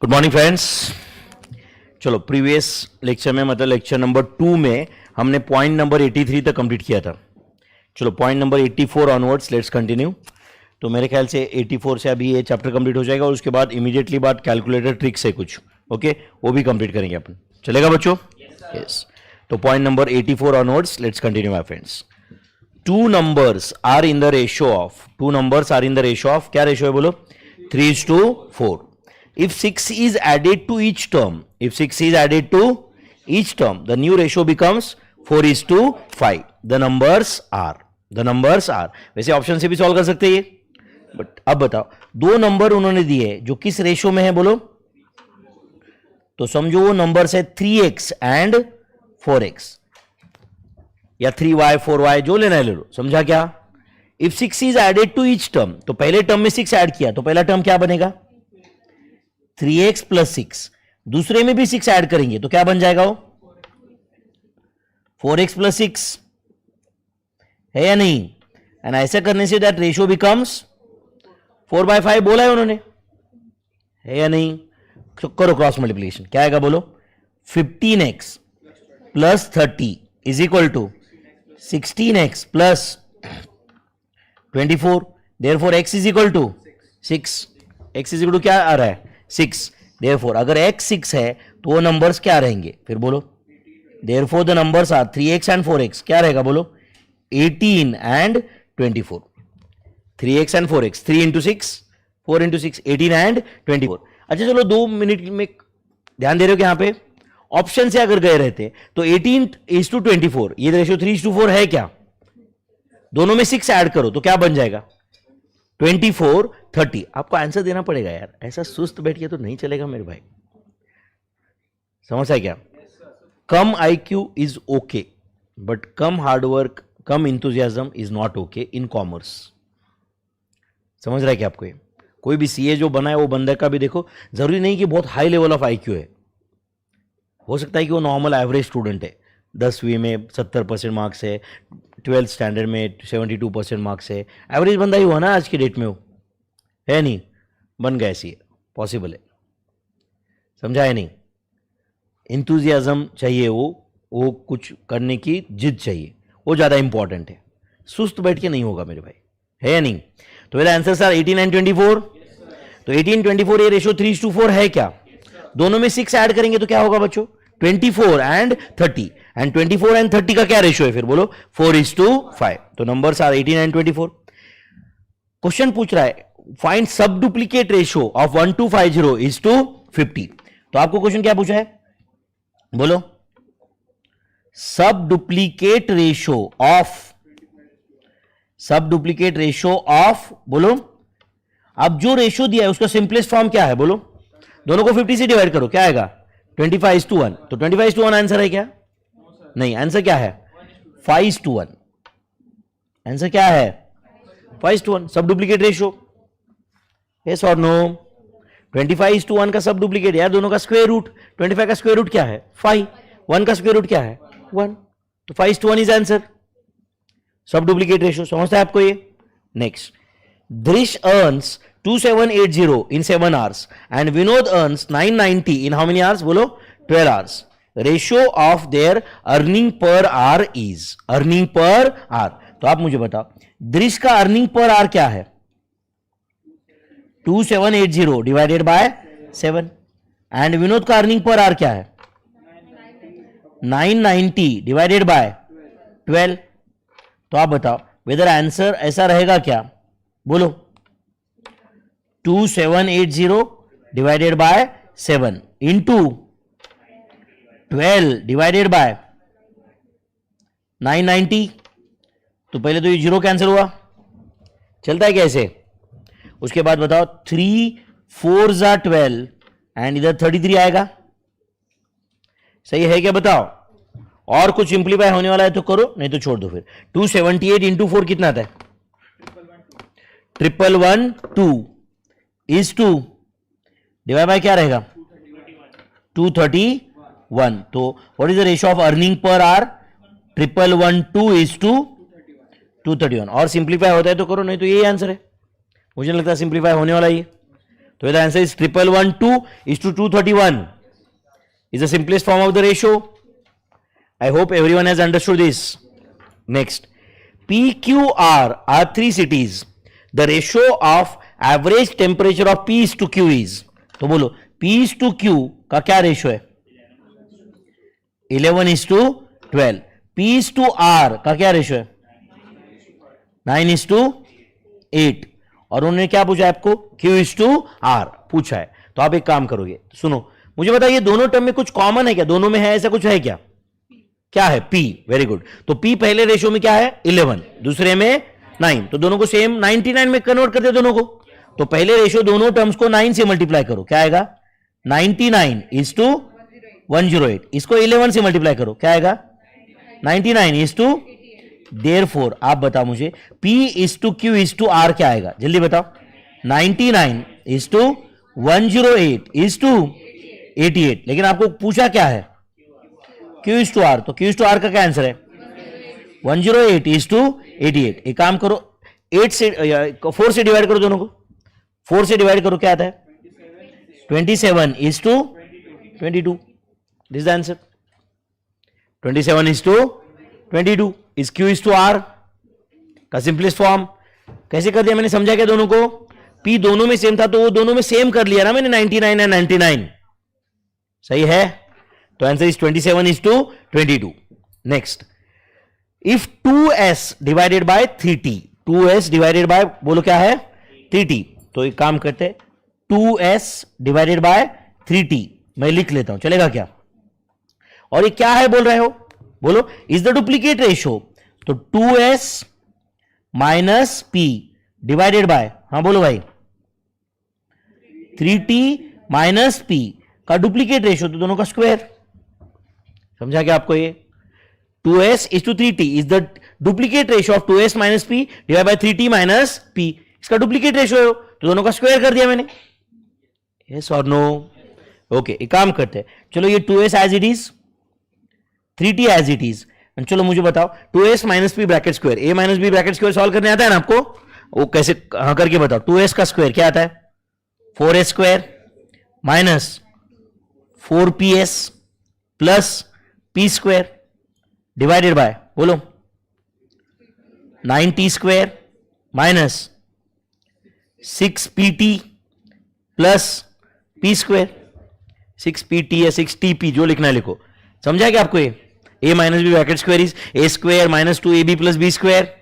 Good morning friends. चलो previous lecture में मतलब लेक्चर नंबर 2 में हमने पॉइंट नंबर 83 तक कंप्लीट किया था। चलो point number 84 onwards let's continue. तो मेरे ख्याल से 84 से अभी ये चैप्टर कंप्लीट हो जाएगा और उसके बाद इमीडिएटली बाद कैलकुलेटर ट्रिक्स है कुछ, ओके, वो भी कंप्लीट करेंगे अपन। चलेगा बच्चों? यस। तो point number 84 onwards let's continue my friends. Two numbers are in the ratio of, two numbers are in the ratio of, क्या रेशियो है बोलो? 3:4. If 6 is added to each term, if 6 is added to each term, the new ratio becomes 4:5. The numbers are. वैसे option से भी solve कर सकते हैं ये, बट अब बताओ दो नंबर उन्होंने दिए जो किस रेशियो में है बोलो? तो समझो वो नंबर्स है 3x एंड 4x या 3y 4y, जो लेना है ले लो। समझा क्या? If 6 is added to each term, तो पहले टर्म में 6 ऐड किया तो पहला टर्म क्या बनेगा? 3x plus 6। दूसरे में भी 6 ऐड करेंगे तो क्या बन जाएगा वो? 4x प्लस 6 है या नहीं? एंड ऐसा करने से दैट रेशियो बिकम्स 4/5 बोला है उन्होंने, है या नहीं? तो करो क्रॉस मल्टीप्लिकेशन, क्या आएगा बोलो? 15x plus 30 is equal to 16x plus 24। Therefore x is equal to 6। x is equal to क्या आ रहा है? 6। देयरफॉर अगर x 6 है तो वो नंबर्स क्या रहेंगे फिर बोलो? Therefore the numbers are 3x and 4x, क्या रहेगा बोलो? 18 and 24। 3x and 4x, 3 into 6, 4 into 6, 18 and 24। अच्छा चलो 2 मिनट में ध्यान दे रहे हो कि यहां पे ऑप्शन से अगर गए रहते तो 18:24, ये रेशियो 3:4 है क्या? दोनों में 6 ऐड करो तो क्या बन जाएगा? 24:30। आपको आंसर देना पड़ेगा यार, ऐसा सुस्त बैठ के तो नहीं चलेगा मेरे भाई। समझ आया क्या? कम IQ is okay, but come hard work, come enthusiasm is not okay in commerce. समझ रहा है क्या आपको? ये कोई भी सीए जो बना है वो बंदे का भी देखो, जरूरी नहीं कि बहुत हाई लेवल ऑफ IQ है, हो सकता है कि वो नॉर्मल एवरेज स्टूडेंट है, 10वीं में 70% मार्क्स है, 12th स्टैंडर्ड में 72% मार्क्स है, एवरेज बंदा ही हुआ ना आज की डेट में, वो है नहीं, बन गया ऐसी, पॉसिबल है। समझा है नहीं? इंथुजियाज्म चाहिए, वो कुछ करने की जिद चाहिए, वो ज़्यादा इंपॉर्टेंट है। सुस्त बैठ के नहीं होगा मेरे भाई, है या नहीं? तो मेरा आंसर सर 18 एंड 24। तो 18-24 ये रेशियो 3:4 है क्या? दोनों में 6 ऐड करेंगे तो क्या होगा बच्चों? 24 एंड 30। एंड 24 एंड 30 का क्या रेशियो है फिर बोलो? 4:5। तो नंबर्स आर 18 एंड 24। क्वेश्चन पूछ रहा है find sub duplicate ratio of 1250 is to 50। तो आपको क्वेश्चन क्या पूछा है बोलो? सब डुप्लीकेट रेशियो ऑफ बोलो। अब जो रेशियो दिया है उसका सिंपलेस्ट फॉर्म क्या है बोलो? दोनों को 50 से डिवाइड करो, क्या आएगा? 25:1। तो 25:1 आंसर है क्या? नहीं, आंसर क्या है? 5:1। आंसर क्या है? 5:1। सब डुप्लीकेट रेशियो, यस और नो? 25:1 का सब डुप्लीकेट यार, दोनों का स्क्वायर रूट। 25 का स्क्वायर रूट क्या है? 5। 1 का स्क्वायर रूट क्या है? 1। तो 5:1 इज आंसर। सब डुप्लीकेट रेशियो समझता है आपको ये? Next, Drish earns 2780 in 7 hours and Vinod earns 990 in how many hours? बोलो 12 hours. Ratio of their earning per hour is, earning per hour. तो आप मुझे बताओ Drish का earning per hour क्या है? 2780 divided by 7 and Vinod का earning per hour क्या है? 990 divided by 12. तो आप बताओ whether आंसर ऐसा रहेगा क्या बोलो? 2780 divided by 7 into 12 divided by 990। तो पहले तो ये 0 कैंसिल हुआ, चलता है कैसे? उसके बाद बताओ 3 4 जा 12 एंड इधर 33 आएगा। सही है क्या बताओ? और कुछ सिंप्लीफाई होने वाला है तो करो, नहीं तो छोड़ दो फिर। 278 इंटू 4 कितना आता है? 11112 इज टू डिवाइड बाय क्या रहेगा? 231। तो what is the ratio of earning per hour? 11112 is to 231। और सिंप्लीफाई होता है तो करो, नहीं तो यही आंसर है। मुझे लगता है सिंप्लीफाई होने वाला ये। तो the answer is 1112:231 is the simplest form of the ratio. I hope everyone has understood this. Next, PQR are three cities. The ratio of average temperature of P is to Q is. तो बोलो P is to Q का क्या ratio है? 11:12. P is to R का क्या ratio है? 9:8. और उन्होंने क्या पूछा है आपको? Q is to R पूछा है. तो आप एक काम करोगे, सुनो, मुझे बताइए दोनों टर्म में कुछ कॉमन है क्या? दोनों में है ऐसा कुछ है क्या? क्या है? P. Very good. तो P पहले रेशियो में क्या है? 11, दूसरे में 9. तो दोनों को सेम 99 में कन्वर्ट कर दे दोनों को. तो पहले रेशियो दोनों टर्म्स को 9 से मल्टीप्लाई करो, क्या आएगा? 99:108. इसको 11 से मल्टीप्लाई करो, क्या आएगा? 99:, देयरफॉर आप बताओ मुझे P is to Q is to R क्या आएगा? जल्दी बताओ. 99:108:88. लेकिन आपको पूछा क्या है? Q is to R. तो Q is to R का क्या आंसर है? 108:88. एक काम करो, 8 से 4 से डिवाइड करो दोनों को. 4 से डिवाइड करो, क्या आता है? 27:22. This the answer. 27:22 is Q is to R का सिंपलेस्ट फॉर्म. कैसे कर दिया मैंने, समझा क्या? दोनों को P दोनों में सेम था तो वो दोनों में सेम कर लिया ना मैंने, 99 एंड 99. सही है. तो answer is 27:22. Next, if 2s divided by 3t, 2s divided by बोलो क्या है? 3t. तो एक काम करते हैं, 2s डिवाइडेड बाय 3t मैं लिख लेता हूं, चलेगा क्या? और ये क्या है बोल रहे हो? बोलो इज द डुप्लीकेट रेशियो. तो 2s minus p divided by, हाँ बोलो भाई, 3t माइनस p का डुप्लीकेट रेशियो, तो दोनों का स्क्वायर. समझा क्या आपको? ये 2s is to 3t is the duplicate ratio of 2s minus p divided by 3t minus p. इसका डुप्लीकेट रेशियो है, तो दोनों का स्क्वायर कर दिया मैंने. yes or no? ओके, एक काम करते हैं, चलो ये 2s as it is, 3t as it is. चलो मुझे बताओ 2s minus p bracket square, a minus b bracket square solve करने आता है ना आपको? वो कैसे, हाँ करके बताओ. 2s का स्क्वायर क्या आता है? 4s square minus 4ps plus p square divided bye बोलो 9t square minus 6pt plus p square. 6pt या 6tp जो लिखना है लिखो. समझा क्या आपको? ये a minus b bracket square is a square minus 2ab plus b square.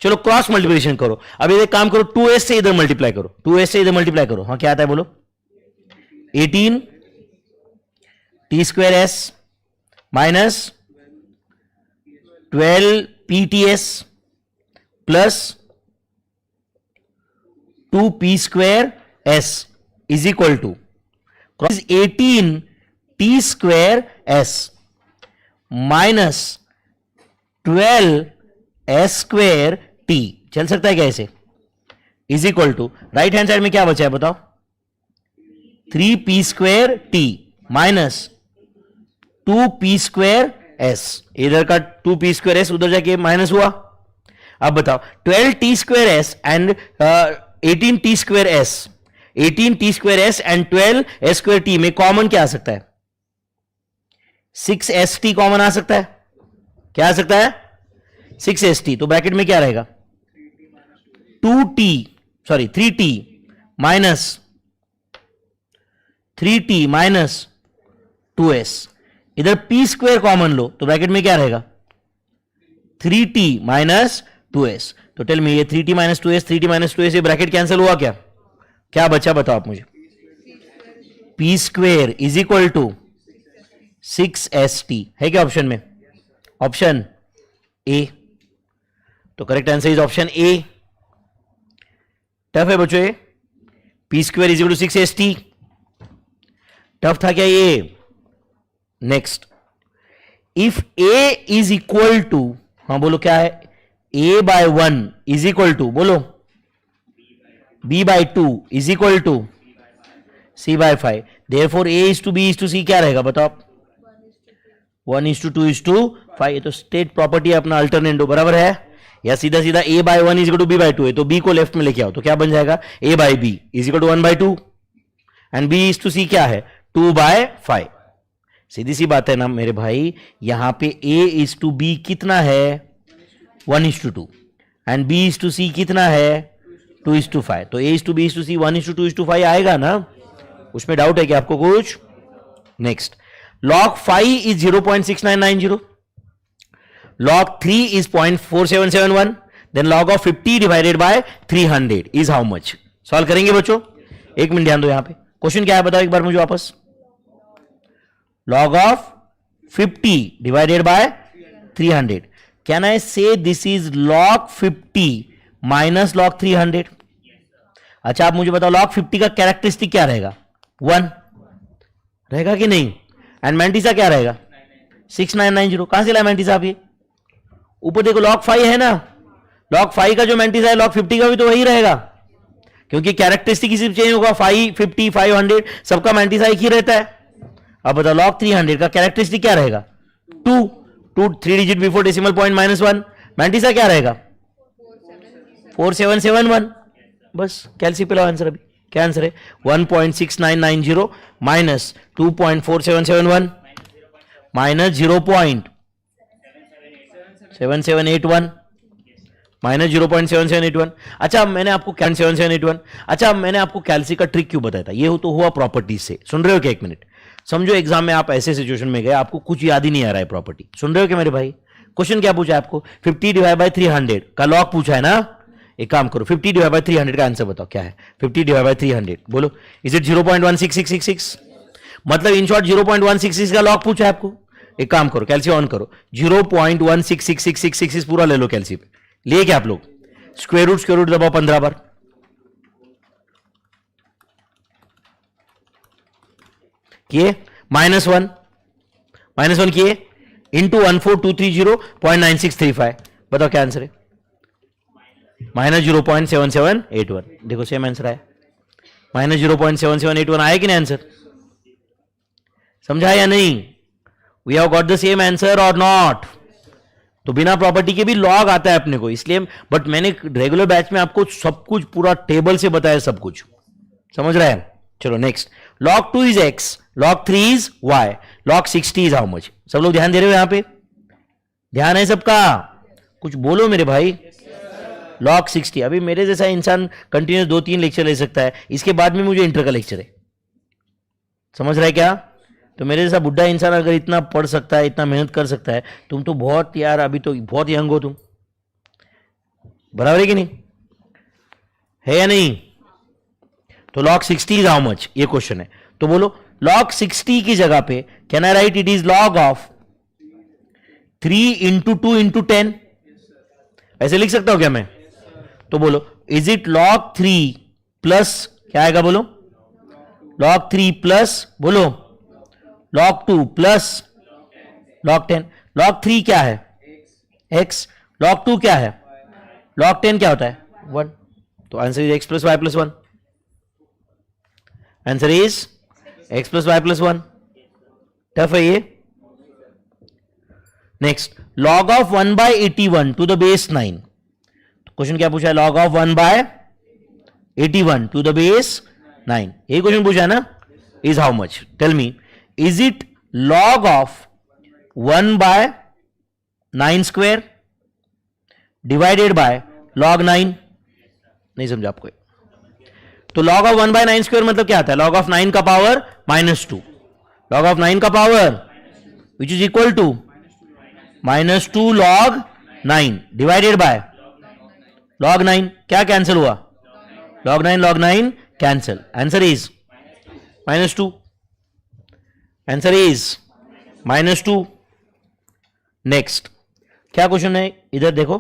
चलो क्रॉस मल्टीप्लिकेशन करो. अब ये काम करो, 2s से इधर मल्टीप्लाई करो, 2s से इधर मल्टीप्लाई करो. हाँ क्या आता है बोलो? 18t square s minus 12pts plus 2p square s is equal to 18t square s minus 12s square t. चल सकता है क्या ऐसे? Is equal to right hand side में क्या बचा है बताओ? 3p square t minus 2p square s. इधर का 2p स्क्वायर s उधर जाके माइनस हुआ. अब बताओ 12t square s and 18t square s, 18t square s and 12s square t में कॉमन क्या आ सकता है? 6st कॉमन आ सकता है. क्या आ सकता है? 6st. तो ब्रैकेट में क्या रहेगा? 3t minus 3t minus 2s. इधर p स्क्वायर कॉमन लो तो ब्रैकेट में क्या रहेगा? 3t minus 2s. तो टेल मी, ये 3t minus 2s, 3t minus 2s, ये ब्रैकेट कैंसिल हुआ क्या? क्या बचा बताओ आप मुझे? p square is equal to 6st है क्या ऑप्शन में? Option A. तो correct answer is option A. Tough है बच्चों ये. p square is equal to 6st. Tough था क्या ये? Next, if a is equal to, हाँ बोलो क्या है? a by 1 is equal to बोलो b by 2 is equal to c bye 5. Therefore a is to b is to c क्या रहेगा बताओ आप? 1:2:5. ये तो स्टेट प्रॉपर्टी है अपना अल्टरनेटो, बराबर है? या सीधा सीधा a by 1 is equal to b by 2 है, तो b को लेफ्ट में लेके आओ तो क्या बन जाएगा? a by b is equal to 1/2. And B is to C क्या है 2/5। सीधी सी बात है ना मेरे भाई, यहां पे ए इज टू बी कितना है 1:2 and B is to C कितना है 2:5। तो A is to B is to C 1:2:5 आएगा ना, उसमें डाउट है कि आपको कुछ। Next, log 5 is 0.6990, log 3 is 0.4771, then log of 50 divided by 300 is how much? Solve करेंगे बच्चों, एक मिनट ध्यान दो यहां पे। क्वेश्चन क्या है बताओ एक बार मुझे वापस। log of 50 divided by 300, can I say this is log 50 minus log 300? अच्छा आप मुझे बताओ log 50 का कैरेक्टरिस्टिक क्या रहेगा 1 रहेगा कि नहीं, एंड मैंटिसा क्या रहेगा 6990। कहां से लाया मैंटिसा आप, ये ऊपर देखो log 5 है ना, log 5 का जो मैंटिसा है log 50 का भी तो वही रहेगा, क्योंकि कैरेक्टरिस्टिक सिर्फ चेंज होगा। 5, 50, 500 सबका मैंटिसा एक ही रहता है। अब बताओ log 300 का कैरेक्टरिस्टिक क्या रहेगा 2, 3 digit before decimal point -1, mantissa क्या रहेगा 4771। बस कैलसी पे लो आंसर। अभी क्या आंसर है 1.6990 माइनस 2.4771 माइनस 0.7781 माइनस 0.7781। अच्छा मैंने आपको 7781, अच्छा मैंने आपको कैल्सी का ट्रिक क्यों बताया था, ये तो हुआ प्रॉपर्टीज से। सुन रहे हो क्या, एक मिनट समझो, एग्जाम में आप ऐसे सिचुएशन में गए आपको कुछ याद ही नहीं आ रहा है प्रॉपर्टी। सुन रहे हो क्या मेरे भाई, क्वेश्चन क्या पूछा है आपको 50 डिवाइड बाय 300 का लॉग पूछा है ना। एक काम करो 50 डिवाइड बाय 300 का आंसर बताओ क्या है 50 डिवाइड बाय 300, बोलो इज इट 0.16666? मतलब इन शॉर्ट 0.166 का लॉग पूछा है आपको। एक काम करो कैल्सी ऑन करो, 0.1666666 पूरा ले लो कैल्सी पे, लिए क्या आप लोग स्क्वायर रूट दबाओ 15 बार, किए -1 किए इंटू 14230.9635, बताओ क्या आंसर है -0.7781। देखो सेम आंसर आया, -0.7781 आया कि नहीं आंसर, समझा या नहीं, we have got the same answer और नॉट। तो बिना प्रॉपर्टी के भी लॉग आता है अपने को, इसलिए बट मैंने रेगुलर बैच में आपको सब कुछ पूरा टेबल से बताया, सब कुछ समझ रहे हैं। चलो next, log 2 is x, log 3 is y, log 60 is how much? सब लोग ध्यान दे रहे हो यहां पे, ध्यान है सबका, कुछ बोलो मेरे भाई। log 60, अभी मेरे जैसा इंसान कंटिन्यूस 2-3 लेक्चर ले सकता है, इसके बाद में मुझे इंटर का लेक्चर है, समझ रहा है क्या। तो मेरे जैसा बुढ़ा इंसान अगर इतना पढ़ सकता है, इतना मेहनत कर सकता है, तुम तो बहुत यार अभी तो बहुत यंग हो तुम, बराबर है कि नहीं, है या नहीं। तो log 60 इज हाउ मच, ये क्वेश्चन है। तो बोलो log 60 की जगह पे can I write it is log of 3 into 2 into 10, ऐसे लिख सकता हूं क्या मैं। तो बोलो इज इट log 3 प्लस क्या आएगा, बोलो log 3 प्लस, बोलो log 2 प्लस log 10। log 3 क्या है x, log 2 क्या है, log 10 क्या होता है 1। तो answer is x plus y plus 1, answer is x plus y plus 1। Tough है ये। Next, log of 1/81 to the base 9। Question क्या पूछा है, log of 1/81 to the base 9, यही क्वेश्चन पूछा है ना, is how much, tell me is it log of 1/9 square divided by log 9, नहीं समझा आपको। तो log ऑफ 1/9 स्क्वायर मतलब क्या आता है, log ऑफ 9 का पावर -2, log ऑफ 9 का power which is equal to -2 log 9 divided by log 9, क्या कैंसिल हुआ log 9 cancel, answer is -2, answer is -2। Next क्या क्वेश्चन है, इधर देखो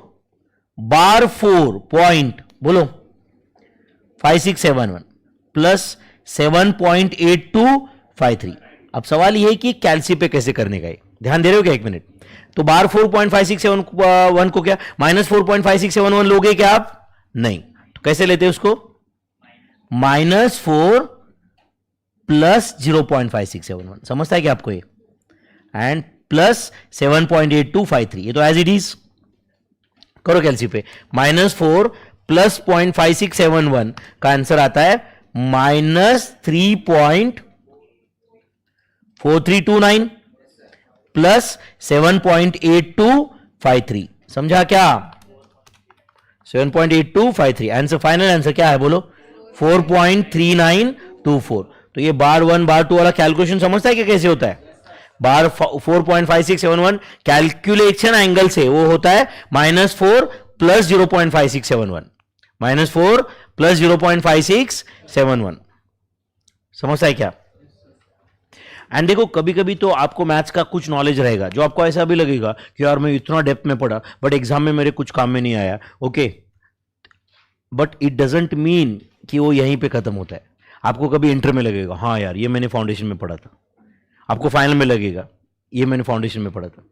बार 4 पॉइंट, बोलो 5671 प्लस 7.8253। अब सवाल यह है कि कैल्सी पे कैसे करने का है, ध्यान दे रहे हो क्या, एक मिनट। तो बार 4.5671 को क्या -4.5671 लोगे क्या आप, नहीं, तो कैसे लेते हैं उसको, -4 प्लस 0.5671, समझता है क्या आपको ये, एंड प्लस 7.8253, ये तो एज इट इज करो कैल्सी पे, -4 प्लस 0.5671 का आंसर आता है -3.4329 प्लस 7.8253। समझा क्या? 7.8253। आंसर, फाइनल आंसर क्या है बोलो? 4.3924। तो ये बार 1 बार 2 वाला कैलकुलेशन समझता है कि कैसे होता है? बार 4.5671 कैलकुलेशन एंगल से वो होता है -4 प्लस 0.5671, -4 प्लस 0.5671। समझता है क्या? एंड देखो, कभी कभी तो आपको मैथ्स का कुछ नॉलेज रहेगा जो आपको ऐसा भी लगेगा कि यार मैं इतना डेप्थ में पढ़ा बट एग्जाम में मेरे कुछ काम में नहीं आया। Okay, but it doesn't mean कि वो यहीं पे खत्म होता है। आपको कभी इंटर में लगेगा हाँ यार ये मैंने फाउंडेशन में पढ़ा था, आपको फाइनल में लगेगा ये मैंने फाउंडेशन में पढ़ा था।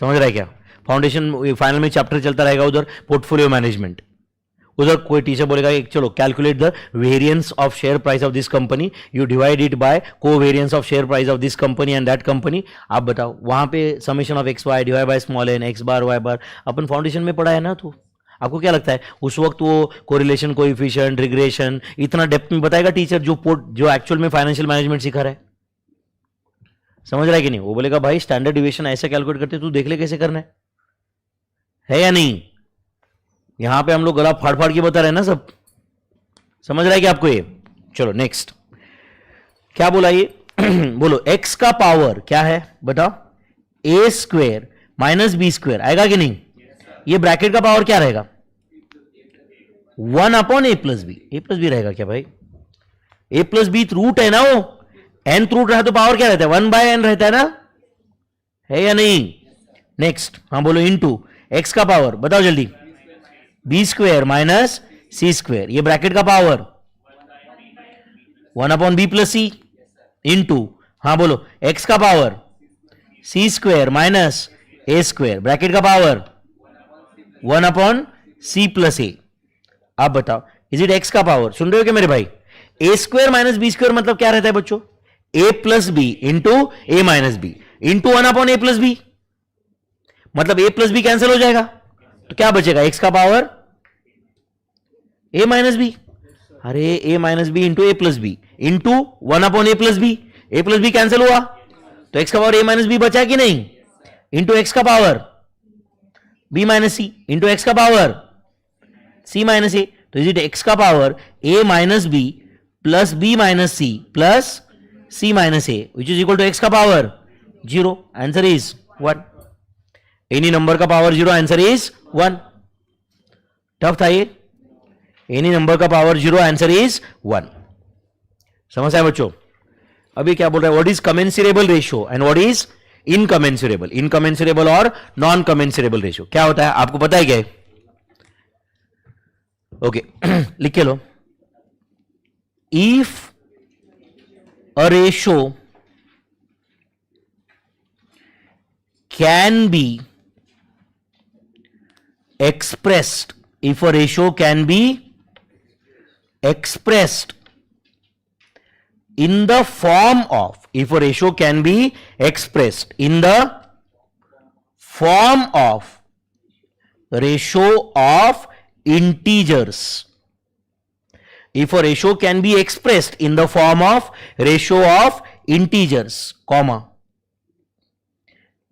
समझ रहा है क्या? फाउंडेशन फाइनल में चैप्टर चलता रहेगा, उधर पोर्टफोलियो मैनेजमेंट, उधर कोई टीचर बोलेगा कि चलो calculate the variance of share price of this company, you divide it by covariance of share price of this company and that company. आप बताओ, वहां पे summation of x y divide by small n x bar y bar अपन foundation में पढ़ा है ना। तो आपको क्या लगता है उस वक्त वो कोरिलेशन, कोएफिशिएंट, रिग्रेशन इतना डेप्थ में बताएगा टीचर जो एक्चुअल में फाइनेंशियल मैनेजमेंट सिखा रहा है? समझ रहा है कि नहीं? वो बोलेगा भाई स्टैंडर्ड डिविएशन ऐसे कैलकुलेट करते, तू देख ले कैसे करना है या नहीं? यहां पे हम लोग गला फाड़ फाड़ के बता रहे हैं ना सब। समझ रहा है कि आपको ये? चलो नेक्स्ट क्या बोला ये? बोलो, एक्स का पावर क्या है बताओ? ए स्क्वेयर माइनस बी स्क्वेयर आएगा कि नहीं? ये ब्रैकेट का पावर क्या रहेगा? 1 अपॉन ए प्लस बी। ए प्लस बी रहेगा क्या भाई? ए प्लस बी रूट है ना, वो एन रूट रहा तो पावर क्या रहता है? 1/n रहता है ना, है या नहीं? नेक्स्ट हाँ बोलो, इनटू एक्स का पावर बताओ जल्दी। B square minus C square, ये ब्रैकेट का पावर 1 अपॉन बी प्लस सी, इनटू हाँ बोलो एक्स का पावर सी स्क्वेयर माइनस ए स्क्वेयर, ब्रैकेट का पावर 1 अपॉन सी प्लस ए। आप बताओ इज इट एक्स का पावर? सुन रहे हो क्या मेरे भाई? ए स्क्वेयर माइनस बी स्क्वेयर मतलब क्या रहता है बच्चों? ए प्लस बी इंटू ए माइनस बी इंटू 1 अपॉन ए प्लस बी, मतलब ए प्लस बी कैंसिल हो जाएगा तो क्या बचेगा? एक्स का पावर ए माइनस बी। अरे ए माइनस बी इंटू ए प्लस बी इंटू 1 अपॉन ए प्लस बी, ए प्लस बी कैंसिल हुआ तो एक्स का पावर ए माइनस बी बचा कि नहीं? इंटू एक्स का पावर बी माइनस सी इंटू एक्स का पावर सी माइनस ए। तो इज इट एक्स का power A minus B plus B minus C plus C minus A which is equal to x का power 0? Answer is 1। Any number का power 0, answer is 1। Tough था ये। Any number का power 0, answer is 1। समझ आया बच्चों? अभी क्या बोल रहा है? What is commensurable ratio and what is incommensurable? Incommensurable और नॉन कमेंसरेबल रेशियो क्या होता है आपको पता है क्या? ओके लिख के लो। If a ratio can be expressed, if a ratio can be expressed in the form of, if a ratio can be expressed in the form of ratio of integers, if a ratio can be expressed in the form of ratio of integers, comma,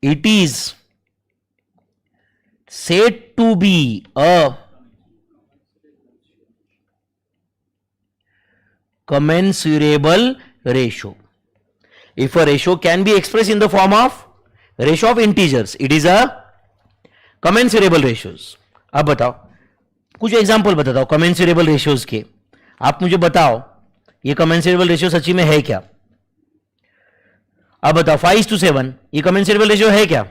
it is said to be a commensurable ratio. If a ratio can be expressed in the form of ratio of integers, it is a commensurable ratios. अब बताओ कुछ example बताता हूं commensurable ratios के। आप मुझे बताओ ये commensurable ratio सच्ची में है क्या? अब बताओ 5:7 ये commensurable ratio है क्या?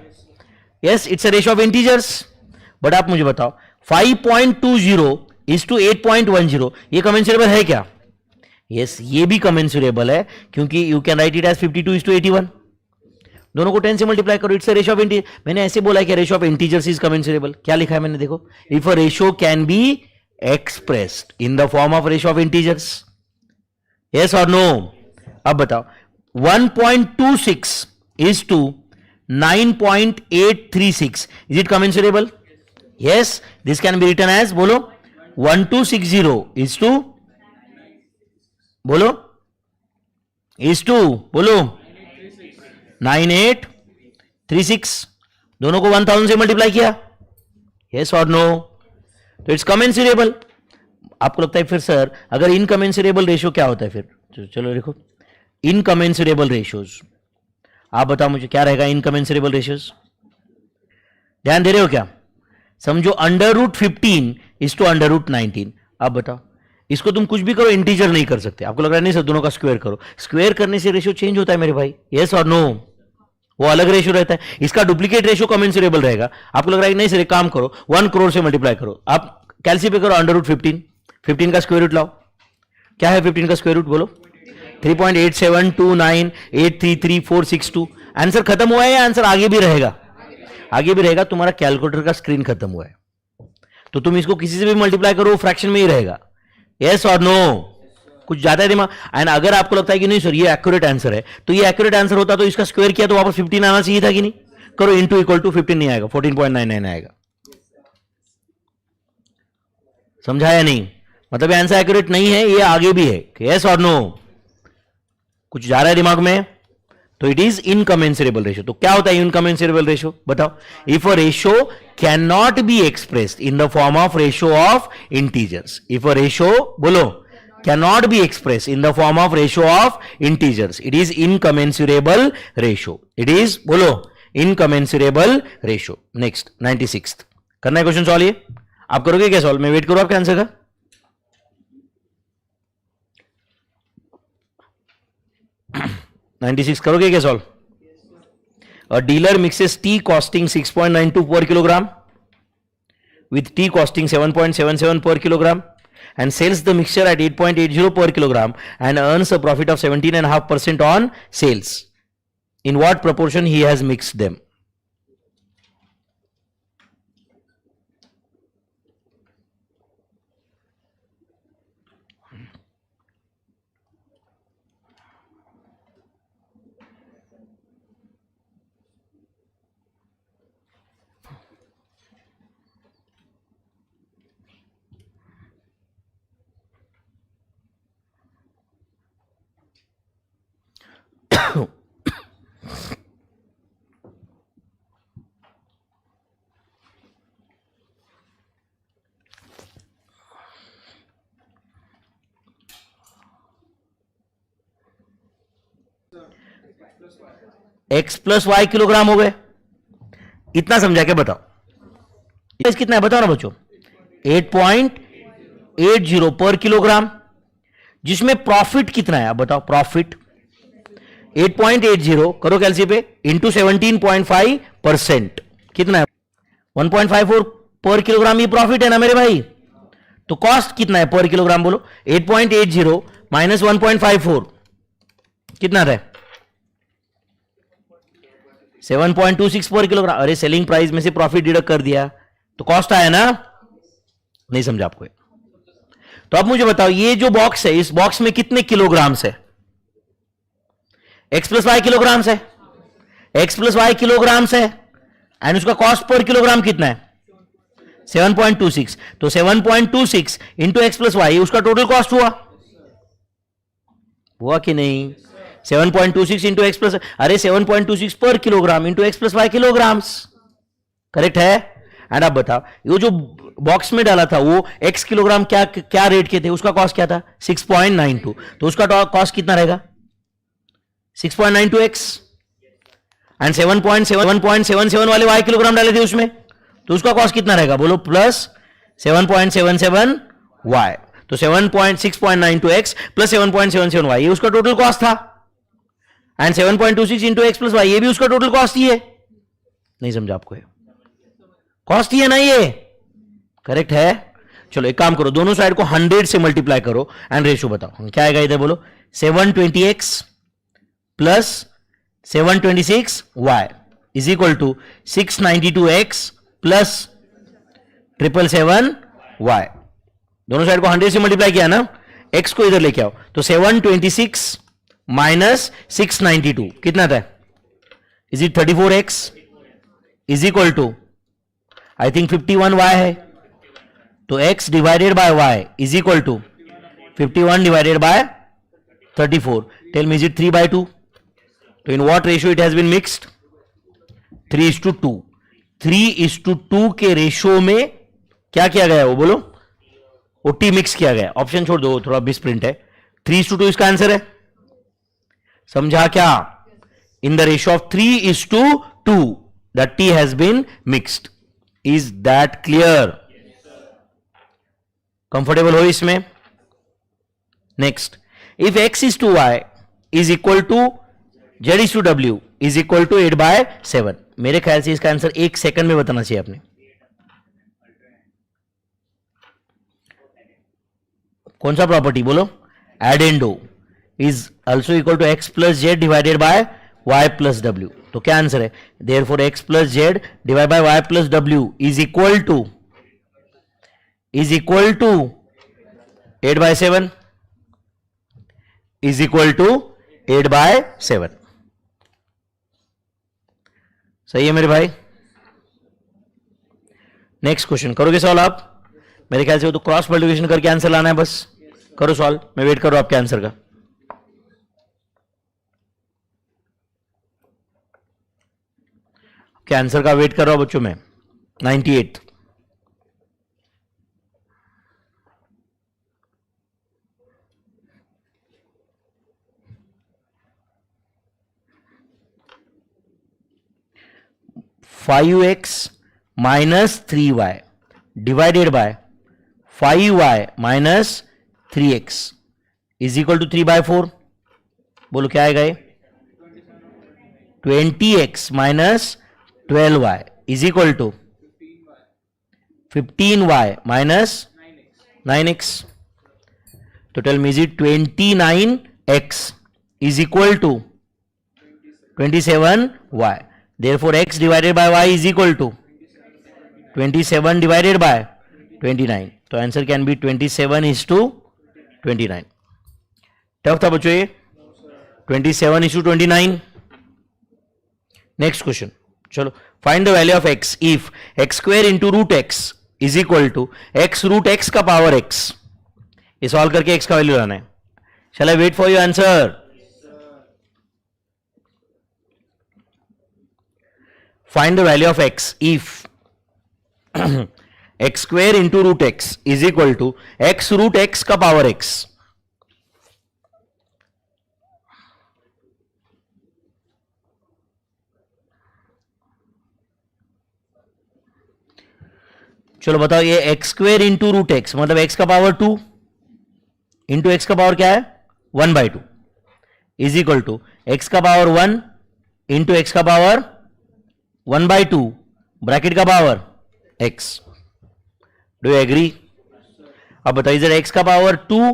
Yes, it's a ratio of integers. But आप मुझे बताओ 5.20 is to 8.10 ये कमेंसरेबल है क्या? यस ये भी कमेंसरेबल है क्योंकि you can write it as 52 is to 81। दोनों को 10 से मल्टीप्लाई करो, it's a ratio of integer. मैंने ऐसे बोला कि रेशियो ऑफ इंटीजर्स इज कमेंसरेबल। क्या लिखा है मैंने? देखो, if a ratio can be expressed in the form of ratio of integers, yes और नो? अब बताओ 1.26 is to 9.836 is it commensurable? Yes, this can be written as बोलो 1260 is to बोलो, इज टू, बोलो 9836, दोनों को 1000 से मल्टीप्लाई किया, यस और नो, तो इट्स कमेंसुरेबल। आपको लगता है फिर सर अगर इनकमेंसुरेबल रेशियो क्या होता है फिर? चलो देखो, इनकमेंसुरेबल रेशियोज, आप बताओ मुझे क्या रहेगा इनकमेंसुरेबल रेशियोज? ध्यान दे रहे हो क्या? समझो √15 इज टू √19, आप बताओ इसको तुम कुछ भी करो, इंटीजर नहीं कर सकते। आपको लग रहा है नहीं सर दोनों का स्क्वायर करो, स्क्वायर करने से रेशियो चेंज होता है मेरे भाई, यस और नो? वो अलग रेशियो रहता है, इसका डुप्लीकेट रेशियो कमेंसुरेबल रहेगा। आपको लग रहा है नहीं सर एक काम करो 1 करोड़ से मल्टीप्लाई करो, आप कैलसी पे करो √15, 15 का स्क्वायर रूट लाओ, क्या है 15 का स्क्वायर रूट बोलो? 3.8729833462। आंसर खत्म हुआ है या आंसर आगे भी रहेगा? आगे भी रहेगा, तुम्हारा कैलकुलेटर का स्क्रीन खत्म हुआ है, तो तुम इसको किसी से भी मल्टीप्लाई करो फ्रैक्शन में ही रहेगा, यस और नो? कुछ ज्यादा है दिमाग? एंड अगर आपको लगता है कि नहीं सर ये एक्यूरेट आंसर है, तो ये एक्यूरेट आंसर होता तो इसका स्क्वायर किया तो वापस 15 आना चाहिए था कि नहीं? करो, इंटू इक्वल टू 15 नहीं आएगा, 14.99 आएगा। समझा या नहीं? मतलब आंसर एक्यूरेट नहीं है, ये आगे भी है, यस और नो? कुछ जा रहा है दिमाग में? तो इट इज इनकमेंसुरेबल रेशियो। तो क्या होता है इनकमेंसुरेबल रेशियो बताओ? If a ratio can not be expressed in the form of ratio of integers, if a ratio बोलो cannot be expressed in the form of ratio of integers, it is incommensurable ratio, it is बोलो incommensurable ratio। Next 96th करना है question solve, ये आप करोगे क्या solve? मैं wait करूं आपके आंसर का। करोगे क्या solve? A dealer mixes T costing 6.92 per kilogram with tea costing 7.77 per kilogram and sells the mixture at 8.80 per kilogram and earns a profit of 17.5% on sales. In what proportion he has mixed them? x plus y kilogram हो गए, इतना समझा के बताओ। कितना है बताओ ना बच्चों? 8.80 पर किलोग्राम, जिसमें प्रॉफिट कितना है आप बताओ? प्रॉफिट 8.80 करो कैलसी पे इंटू 17.5% कितना है? 1.54 पर किलोग्राम, ये प्रॉफिट है ना मेरे भाई। तो कॉस्ट कितना है पर किलोग्राम बोलो? 8.80 माइनस 1.54 कितना था? 7.26 पर किलोग्राम। अरे सेलिंग प्राइस में से प्रॉफिट डिडक्ट कर दिया तो कॉस्ट आया ना? नहीं समझा आपको? तो अब मुझे बताओ ये जो बॉक्स है, इस बॉक्स में कितने किलोग्राम्स है? x प्लस वाई किलोग्राम्स है, x प्लस वाई किलोग्राम्स है, एंड उसका कॉस्ट पर किलोग्राम कितना है? 7.26। तो 7.26 इंटू एक्स प्लस वाई उसका टोटल कॉस्ट हुआ कि नहीं? 7.26 इंटू एक्स प्लस, अरे 7.26 पर kilogram into x plus y kilograms, correct है? एंड अब बताओ वो जो बॉक्स में डाला था वो x किलोग्राम क्या क्या रेट के थे, उसका कॉस्ट क्या था? 6.92। तो उसका कॉस्ट कितना रहेगा? 6.92x एंड 7.77 वाले y किलोग्राम डाले थे उसमें, तो उसका कॉस्ट कितना रहेगा बोलो? Plus 7.77y। तो 6.92x प्लस 7.77y ये उसका टोटल कॉस्ट था, and 7.26 into x plus y ये भी उसका टोटल कॉस्ट ही है। नहीं समझा आपको? कॉस्ट ही है ना ये, करेक्ट है? चलो एक काम करो, दोनों साइड को 100 से मल्टीप्लाई करो एंड रेशियो बताओ क्या आएगा इधर बोलो? 720x plus 726y is equal to 692x plus 777y। दोनों साइड को 100 से मल्टीप्लाई किया ना, x को इधर लेके आओ, तो 726 माइनस 692 कितना था? Is it 34x is equal to I think 51y है, तो x divided by y is equal to 51 divided by 34. Tell me, is it 3/2? तो in what ratio it has been mixed? 3:2. 3:2 के रेशियो में क्या किया गया वो बोलो? ओटी मिक्स किया गया. ऑप्शन छोड़ दो, थोड़ा मिस प्रिंट है. 3:2 इसका आंसर है. समझा क्या? In the ratio of 3:2 the tea has been mixed. Is that clear? Comfortable हो इसमें? Next, if x is to y is equal to z is to w is equal to 8/7. मेरे ख्याल से इसका आंसर 1 सेकंड में बताना चाहिए आपने. कौन सा प्रॉपर्टी बोलो? Addendo is also equal to x plus z divided by y plus w. तो क्या आंसर है? Therefore x plus z divide by y plus w is equal to 8/7 is equal to 8/7. सही है मेरे भाई? नेक्स्ट क्वेश्चन करोगे solve आप? मेरे ख्याल से वो तो क्रॉस मल्टीप्लिकेशन करके आंसर लाना है. बस करो सॉल्व, मैं वेट कर रहा हूं आपके आंसर का. आपके आंसर का वेट कर रहा हूं बच्चों में. 98. (5x minus 3y divided by 5y minus 3x is equal to 3/4. बोलो क्या आएगा ये? 20x minus 12y is equal to 15y minus 9x. तो tell me, is it 29x is equal to 27y? Therefore x divided by y is equal to 27 divided by 29. तो answer can be 27:29. Tough था बच्चों ये. 27:29. Next question. चलो, find the value of x if x² into root x is equal to x root x का power x. ये solve करके x का value लाना है. Shall I wait for your answer? Find the value of x if x² into root x is equal to x root x का power x. चलो बताओ, ये x² इंटू रूट एक्स मतलब x का power 2 into x का power क्या है? 1/2 is equal to x का पावर 1 इंटू एक्स का पावर 1/2 ब्रैकेट का power x. Do you agree? अब बताइए जरा, x का पावर 2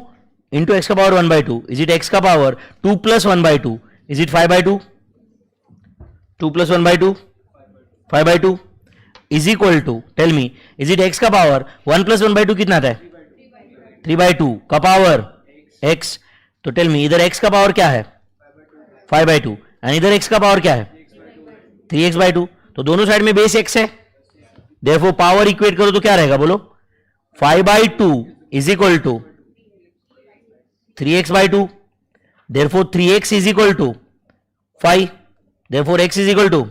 इंटू एक्स का पावर 1/2 इज इट x का power 2 plus 1/2 is it 5/2? 2 plus 1/2 5/2 is equal to, tell me, is it x का power 1 plus 1/2 कितना आता है? 3/2 का पावर x. तो टेल मी, इधर x का पावर क्या है? 5/2 एंड इधर x का पावर क्या है? 3x/2. तो दोनों साइड में बेस x है. देयरफॉर पावर इक्वेट करो तो क्या रहेगा बोलो? 5/2 is equal to 3x/2. Therefore 3x is equal to 5. Therefore x is equal to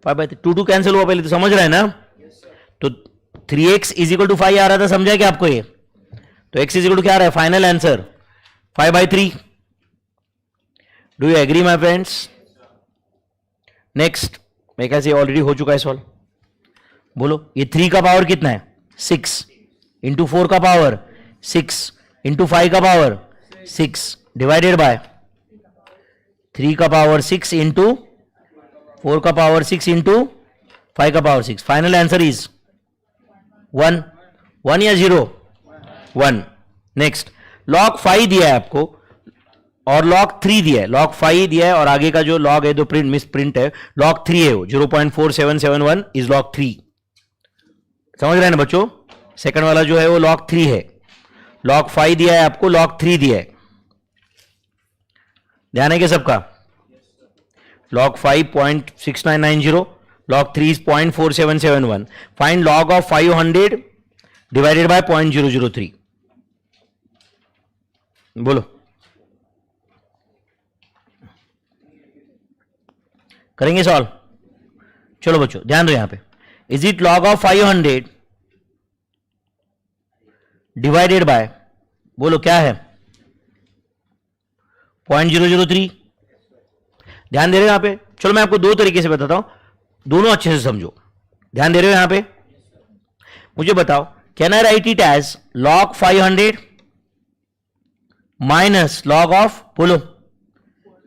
5/3. 2 cancel हुआ पहले, तो समझ रहे हैं ना? तो 3x इज इक्वल टू 5 आ रहा था, समझा क्या आपको ये? तो x इज इक्वल टू क्या आ रहा है? Final answer 5/3. Do you agree my friends? Next, मेरे ख्याल से ऑलरेडी हो चुका है सॉल्व. बोलो, ये 3 का पावर कितना है? 6 इंटू 4 का पावर 6 इंटू 5 का पावर 6 डिवाइडेड बाय 3 का पावर 6 इंटू 4 का पावर 6 इंटू 5 का पावर 6. Final answer is 1. 1 या 0? 1. नेक्स्ट, log 5 दिया है आपको और log 3 दिया है. log 5 दिया है और आगे का जो log है, जो प्रिंट मिस प्रिंट है, log 3 है वो. 0.4771 इज log 3. समझ रहे हैं ना बच्चों? सेकंड वाला जो है वो log 3 है. log 5 दिया है आपको, log 3 दिया है. ध्यान है क्या सबका? log 5 0.6990, log 3 is 0.4771. Find log of 500 divided by 0.003. बोलो करेंगे सॉल्व। चलो बच्चों ध्यान दो यहां पे, is it log of 500 divided by, बोलो क्या है, 0.003। ध्यान दे रहे हो यहां पे? चलो मैं आपको दो तरीके से बताता हूं, दोनों अच्छे से समझो। ध्यान दे रहे हो यहां पे? मुझे बताओ, can I write it as log 500 minus log of, बोलो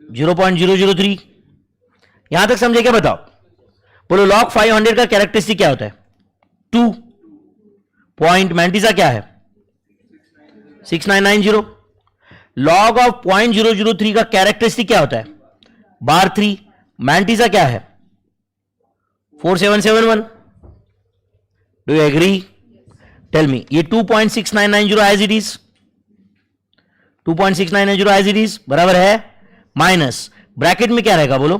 0.003। यहां तक समझे क्या? बताओ, बोलो log 500 का कैरेक्टरिस्टिक क्या होता है? 2 पॉइंट, मैंटिसा क्या है? 6990। log ऑफ 0.003 का कैरेक्टरिस्टिक क्या होता है? बार 3, मैंटिसा क्या है? 4771। Do you agree? Tell me, ये 2.6990 as it is, 2.6990 as it is बराबर है, माइनस ब्रैकेट में क्या रहेगा बोलो,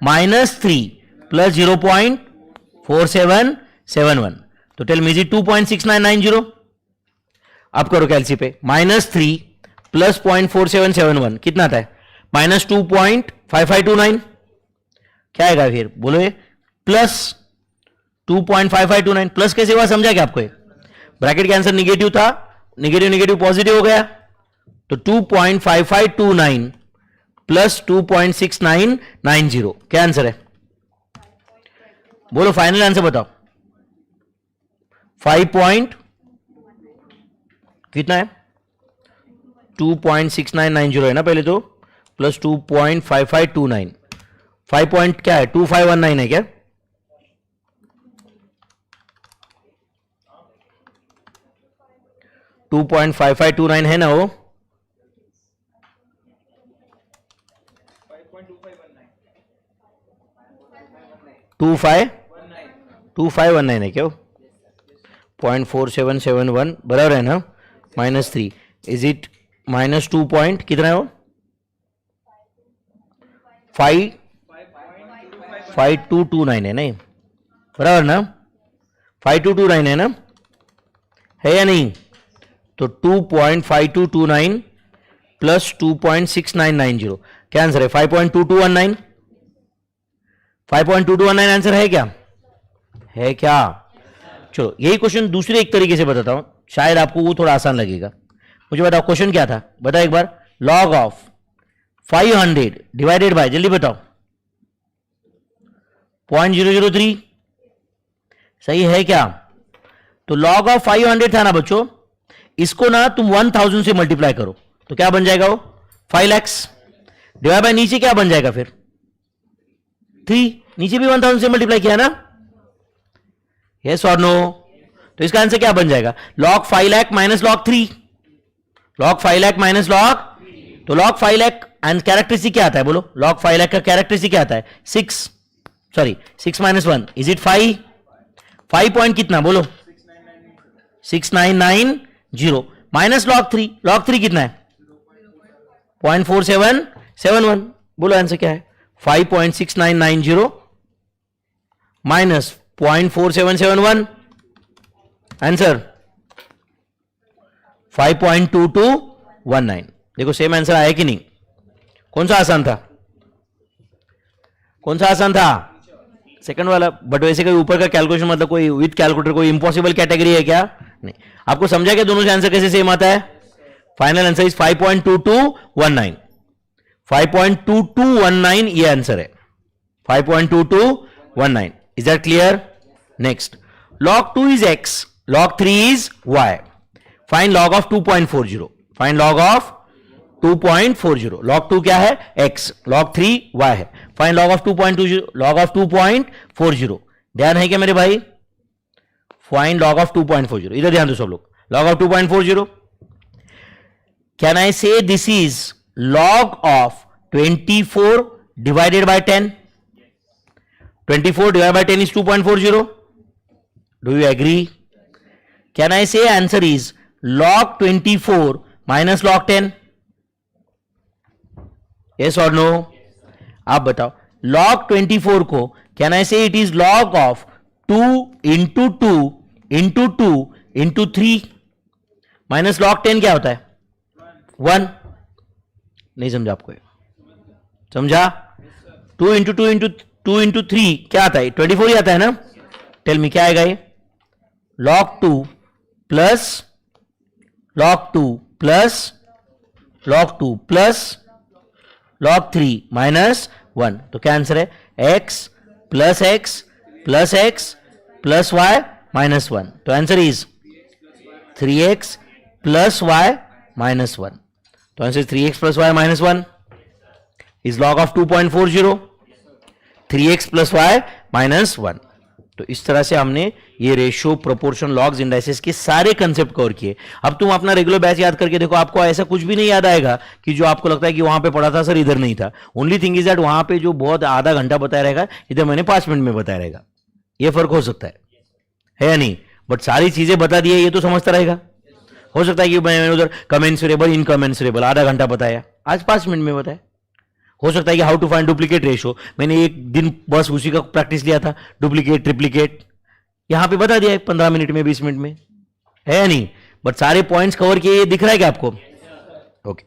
-3 प्लस 0.4771। तो टेल मी, 2.6990। अब करो कैलसी पे, -3 प्लस 0.4771 कितना आता है? -2.5529। क्या आएगा फिर बोलो, ये प्लस 2.5529। प्लस कैसे हुआ समझा क्या आपको? ब्रैकेट के आंसर निगेटिव था, निगेटिव निगेटिव पॉजिटिव हो गया, तो 2.5529 प्लस 2.6990 क्या आंसर है? बोलो फाइनल आंसर बताओ। 5 कितना है? 2.6990 है ना पहले तो, प्लस 2.5529, 5 पॉइंट क्या है? 2519 है क्या? $2.5529 है ना वो? 2519 है क्या वो? 0.4771 बराबर है ना, -3। इज इट -2 पॉइंट कितना है वो? 5229 है नहीं, बराबर ना? 5229 है ना, है या नहीं? तो 2.5229 प्लस 2.6990 क्या आंसर है? 5.2219। 5.2219 आंसर है क्या? है क्या? चलो यही क्वेश्चन दूसरे एक तरीके से बताता हूं, शायद आपको वो थोड़ा आसान लगेगा। मुझे बताओ क्वेश्चन क्या था, बताओ एक बार। लॉग ऑफ 500 डिवाइडेड बाय, जल्दी बताओ, 0.003 सही है क्या? तो लॉग ऑफ 500 था ना बच्चों, इसको ना तुम 1000 से मल्टीप्लाई करो तो क्या बन जाएगा वो? 5 lakhs। डिवाइड बाय नीचे क्या बन जाएगा फिर? 3। नीचे भी 1000 से मल्टीप्लाई किया ना, यस और नो? तो इसका आंसर क्या बन जाएगा? log 5 lakh minus log 3, log 5 lakh minus log, तो log 5 lakh एंड कैरेक्टरिस्टिक क्या आता है बोलो? log 5 lakh का कैरेक्टरिस्टिक क्या आता है? 6, सॉरी 6 - 1 इज इट 5? 5 पॉइंट कितना बोलो? 6990 माइनस log 3, log 3 कितना है? 0.4771। बोलो आंसर क्या है? 5.6990 माइनस 0.4771, आंसर 5.2219। देखो सेम आंसर आया कि नहीं? कौन सा आसान था? कौन सा आसान था? सेकंड वाला। बट वैसे कोई ऊपर का कैलकुलेशन, मतलब कोई विथ कैलकुलेटर, कोई इंपॉसिबल कैटेगरी है क्या? नहीं। आपको समझा क्या दोनों से आंसर कैसे सेम आता है? Final answer is 5.2219। 5.2219 ये आंसर है, 5.2219। Is that clear? Next, log 2 is x, log 3 is y. Find log of 2.40. Find log of 2.40. log 2 क्या है? x, log 3 y है। Find log of 2.20, log of 2.40। ध्यान है क्या मेरे भाई? Find log of 2.40। इधर ध्यान दो सब लोग। log of 2.40, can I say this is log of 24 divided by 10? 24 divided by 10 is 2.40. Do you agree? Can I say answer is log 24 minus log 10? Yes or no? आप बताओ, log 24 को can I say it is log of 2 into 2 into 2 into 3 minus log 10 क्या होता है? 1। नहीं समझा आपको? समझा? 2 into 2 into 2 इंटू 3 क्या आता है? 24 ही आता है ना? टेल मी क्या आएगा ये? log 2 plus log 2 plus log 2 plus log 3 minus 1. तो क्या आंसर है? x plus x plus x plus y minus 1. तो answer is 3x plus y minus 1. तो answer 3x plus y minus 1 is log of 2.40. 3x plus y minus 1. तो इस तरह से हमने ये रेशियो, प्रोपोर्शन, लॉग्स, इंडाइसेस के सारे कंसेप्ट कवर किए. अब तुम अपना रेगुलर बैच याद करके देखो, आपको ऐसा कुछ भी नहीं याद आएगा कि जो आपको लगता है कि वहां पे पढ़ा था सर, इधर नहीं था. ओनली थिंग इज दैट वहां पे जो बहुत आधा घंटा बताया रहेगा, इधर मैंने 5 मिनट में बताया रहेगा. ये फर्क हो सकता है या नहीं? बट सारी चीजें बता दी है, ये तो समझता रहेगा. हो सकता है कि मैंने उधर कमेंसुरेबल, इनकमेंसुरेबल आधा घंटा बताया, आज 5 मिनट में बताया. हो सकता है कि how to find duplicate ratio, मैंने एक दिन बस उसी का प्रैक्टिस लिया था, डुप्लीकेट, ट्रिप्लीकेट, यहां पे बता दिया 15 मिनट में, 20 मिनट में, है या नहीं? बट सारे पॉइंट्स कवर किए, ये दिख रहा है क्या आपको? ओके.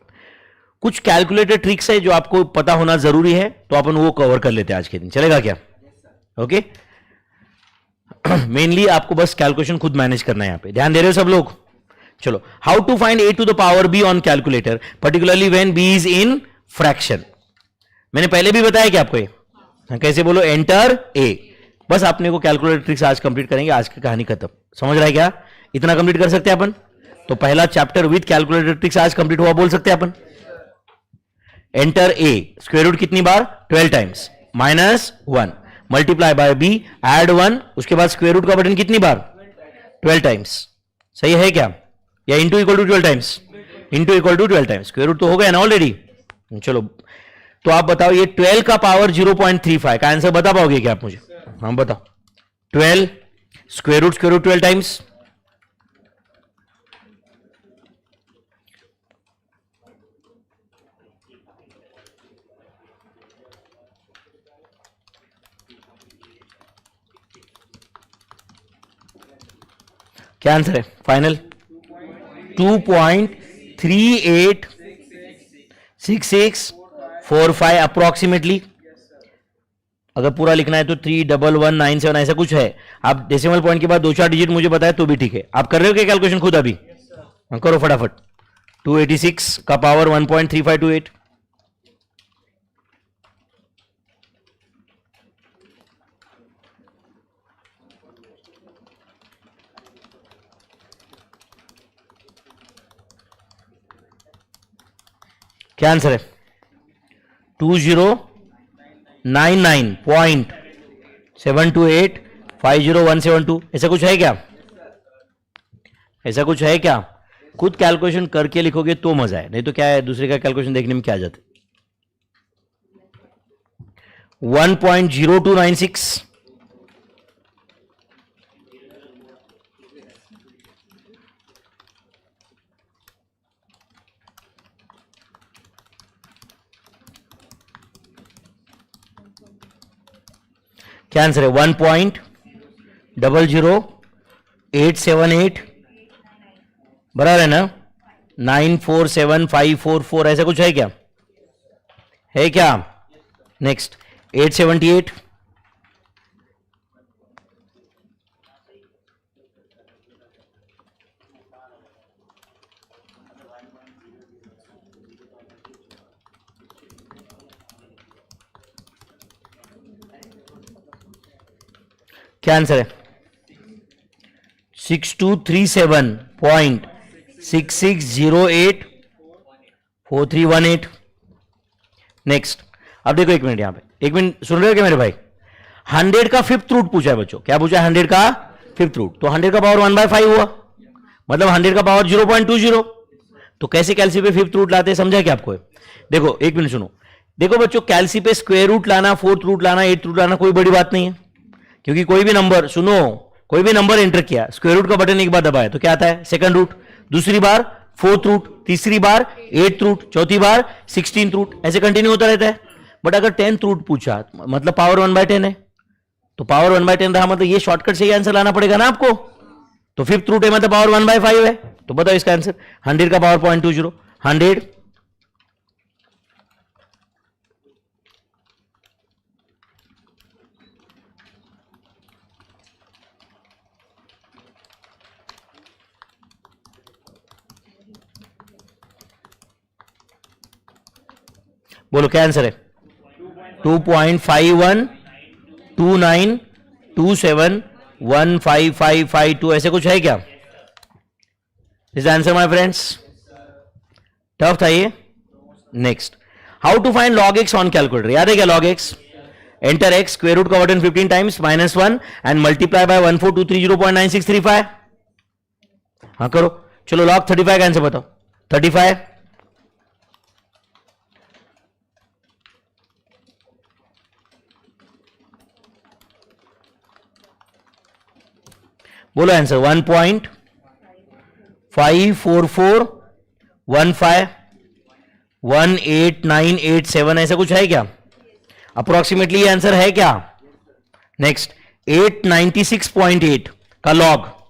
कुछ कैलकुलेटेड ट्रिक्स है जो आपको पता होना जरूरी है, तो अपन वो कवर कर लेते हैं आज के दिन. चलेगा क्या? ओके. मेनली आपको बस कैलकुलेशन खुद मैनेज करना है. यहां पे ध्यान दे रहे हो सब लोग? चलो. How to find a to the power b on calculator, particularly when b is in fraction. मैंने पहले भी बताया कि आपको ये कैसे बोलो, एंटर a. बस आपने को कैलकुलेटर ट्रिक्स आज कंप्लीट करेंगे, आज की कहानी खत्म. समझ रहा है क्या? इतना कंप्लीट कर सकते हैं अपन. तो पहला चैप्टर विद कैलकुलेटर ट्रिक्स आज कंप्लीट हुआ, बोल सकते हैं अपन. एंटर a, स्क्वायर रूट कितनी बार? 12 times, minus 1, multiply by b, add 1, उसके बाद स्क्वायर रूट का बटन कितनी बार? 12 टाइम्स. सही है क्या? या into equal to 12 times? Into equal to 12 times. Square root तो हो गया ना ऑलरेडी. चलो, तो आप बताओ ये 12 का पावर 0.35 का आंसर बता पाओगे क्या आप मुझे? हाँ बताओ. 12 स्क्वायर रूट 12 टाइम्स, क्या आंसर है फाइनल? 2.386645 अप्रोक्सीमेटली. अगर पूरा लिखना है तो 31197 ऐसा कुछ है. आप डेसिमल पॉइंट के बाद 2-4 डिजिट मुझे बताए तो भी ठीक है. आप कर रहे हो क्या कैलकुलेशन खुद अभी? करो फटाफट. 286 का पावर 1.3528. क्या आंसर है? 2099.72850172. ऐसा कुछ है क्या? ऐसा कुछ है क्या? खुद कैलकुलेशन करके लिखोगे तो मजा है, नहीं तो क्या है, दूसरे का कैलकुलेशन देखने में क्या जाते. 1.0296. क्या आंसर है? 1.00878 बराबर है ना? 947544 ऐसा कुछ है क्या? है क्या? नेक्स्ट 878. क्या आंसर है? 6237.66084318. नेक्स्ट. अब देखो एक मिनट, यहां पे एक मिनट सुन रहे हो क्या मेरे भाई? 100 का फिफ्थ रूट पूछा है बच्चों. क्या पूछा है? 100 का फिफ्थ रूट. तो 100 का पावर 1/5 हुआ, मतलब 100 का पावर 0.20. तो कैसे कैलसी पे फिफ्थ रूट लाते हैं, समझा क्या आपको? देखो एक मिनट सुनो. देखो बच्चों, कैलसी पे स्क्वायर रूट लाना, फोर्थ रूट लाना, एथ रूट लाना कोई बड़ी बात नहीं है. क्योंकि कोई भी नंबर, सुनो, कोई भी नंबर एंटर किया, स्क्वायर रूट का बटन एक बार दबाया तो क्या आता है? Second root. दूसरी बार फोर्थ रूट, तीसरी बार एथ रूट, चौथी बार 16th रूट, ऐसे कंटिन्यू होता रहता है. बट अगर 10th रूट पूछा, मतलब पावर 1/10 है, तो पावर 1/10 रहा, मतलब ये शॉर्टकट से ही आंसर लाना पड़ेगा ना आपको. तो फिफ्थ रूट है, मतलब पावर 1/5 है. तो बताओ इसका आंसर. 100 का पावर 0.20, 100 100 बोलो क्या आंसर है? 2.512927155552 ऐसे कुछ है क्या? Is answer my friends? Tough था ये. Next, how to find log x on calculator. याद है क्या log x? Enter x, square root का button 15 times -1 and multiply by 14230.9635. हाँ करो. चलो log 35 का आंसर बताओ. 35 बोलो आंसर. 1.54415188987 ऐसा कुछ है क्या? अप्रोक्सीमेटली आंसर है क्या? नेक्स्ट, 896.8 का log.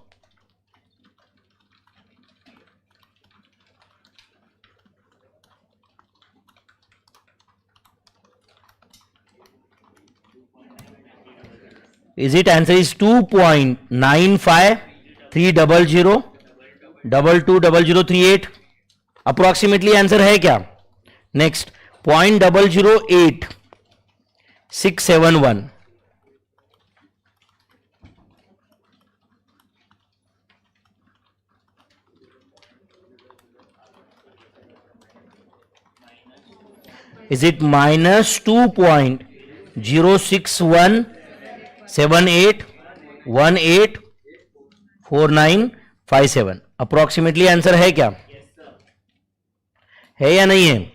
Is it answer is 2.95300220038. Approximately answer है क्या? Next, 0.008671. Is it minus 2.06178184957? Approximately answer है क्या? है या नहीं है?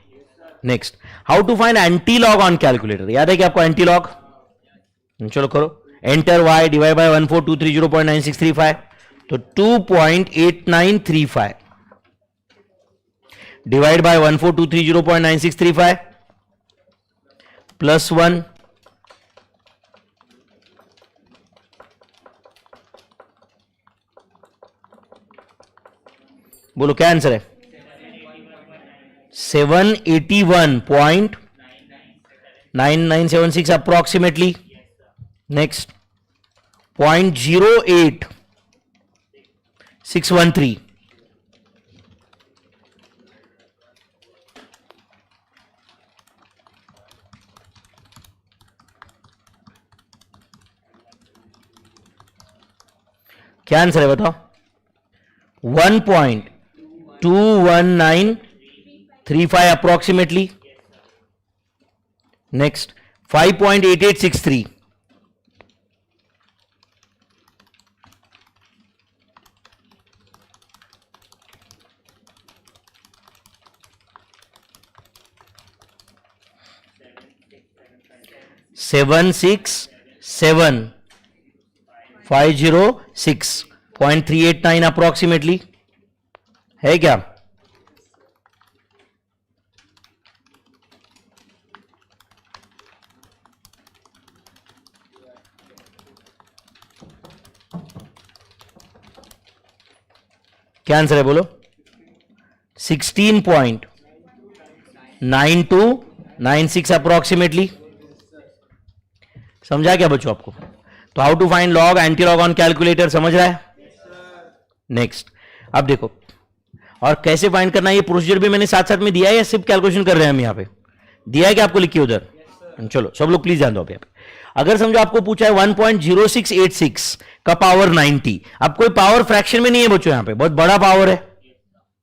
Next, how to find anti log on calculator. याद है क्या आपको एंटी लॉग? चलो करो. Enter y divide by 14230.9635. तो 2.8935 डिवाइड बाय 14230.9635 प्लस 1 बोलो क्या आंसर है? 781.9976 अप्रोक्सीमेटली. नेक्स्ट, 0.08613. क्या आंसर है बताओ? 1.21935 approximately. Next, 5.8863. Seven six seven 506.389 approximately है क्या? क्या आंसर है बोलो? 16.9296 अप्रोक्सीमेटली. समझा क्या बच्चों आपको? तो how to find log anti log on calculator समझ रहा है? नेक्स्ट, अब देखो और कैसे फाइंड करना है ये प्रोसीजर भी मैंने साथ साथ में दिया है या सिर्फ कैलकुलेशन कर रहे हैं हम यहां पे? दिया है कि आपको लिखिए उधर. चलो सब लोग प्लीज ध्यान दो. यहाँ पे अगर समझो आपको पूछा है 1.0686 का पावर 90. अब कोई पावर फ्रैक्शन में नहीं है बच्चों, यहां पे बहुत बड़ा पावर है.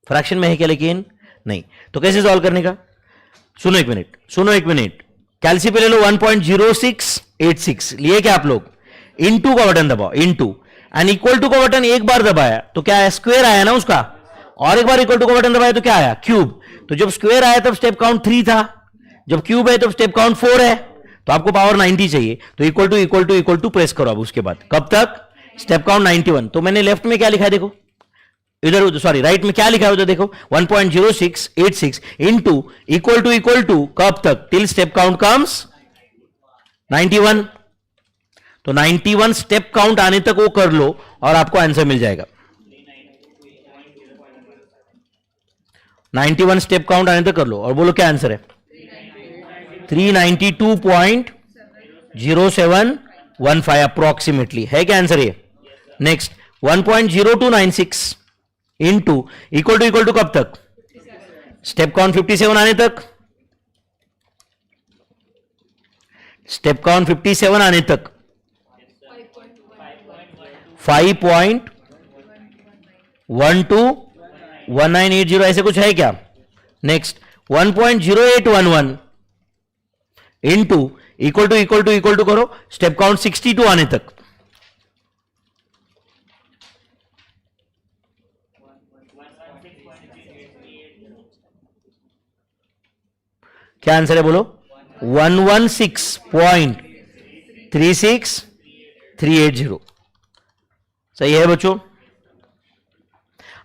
फ्रैक्शन में है क्या? लेकिन नहीं. तो कैसे सॉल्व करने का? सुनो एक मिनट. कैलसी पे ले लो. 1.0686 लिए क्या आप लोग? इनटू का बटन दबाओ. इनटू एंड इक्वल टू का बटन एक बार दबाया तो क्या आया? स्क्वायर आया ना उसका. और एक बार इक्वल टू का बटन दबाया तो क्या आया? क्यूब. तो जब स्क्वायर आया तब स्टेप काउंट 3 था, जब क्यूब है तब स्टेप काउंट 4 है. तो आपको पावर 90 चाहिए तो इक्वल टू प्रेस करो. अब उसके बाद कब तक? Step count 91. तो मैंने लेफ्ट में क्या लिखा है देखो, इधर सॉरी राइट में क्या लिखा है उधर देखो. 1.0686 इनटू इक्वल टू कब तक? Till step count comes 91. तो 91 स्टेप काउंट आने तक वो कर लो और आपको आंसर मिल जाएगा. 91 स्टेप काउंट आने तक कर लो और बोलो क्या आंसर है? 392.0715 अप्रोक्सीमेटली है क्या आंसर ये? नेक्स्ट, 1.0296 इनटू इक्वल टू कब तक? स्टेप काउंट 57 आने तक. स्टेप काउंट 57 आने तक 5.121980 ऐसे कुछ है क्या? नेक्स्ट 1.0811 इंटू इक्वल टू करो स्टेप काउंट 62 आने तक। क्या आंसर है बोलो? 116.36380 सही है बच्चों।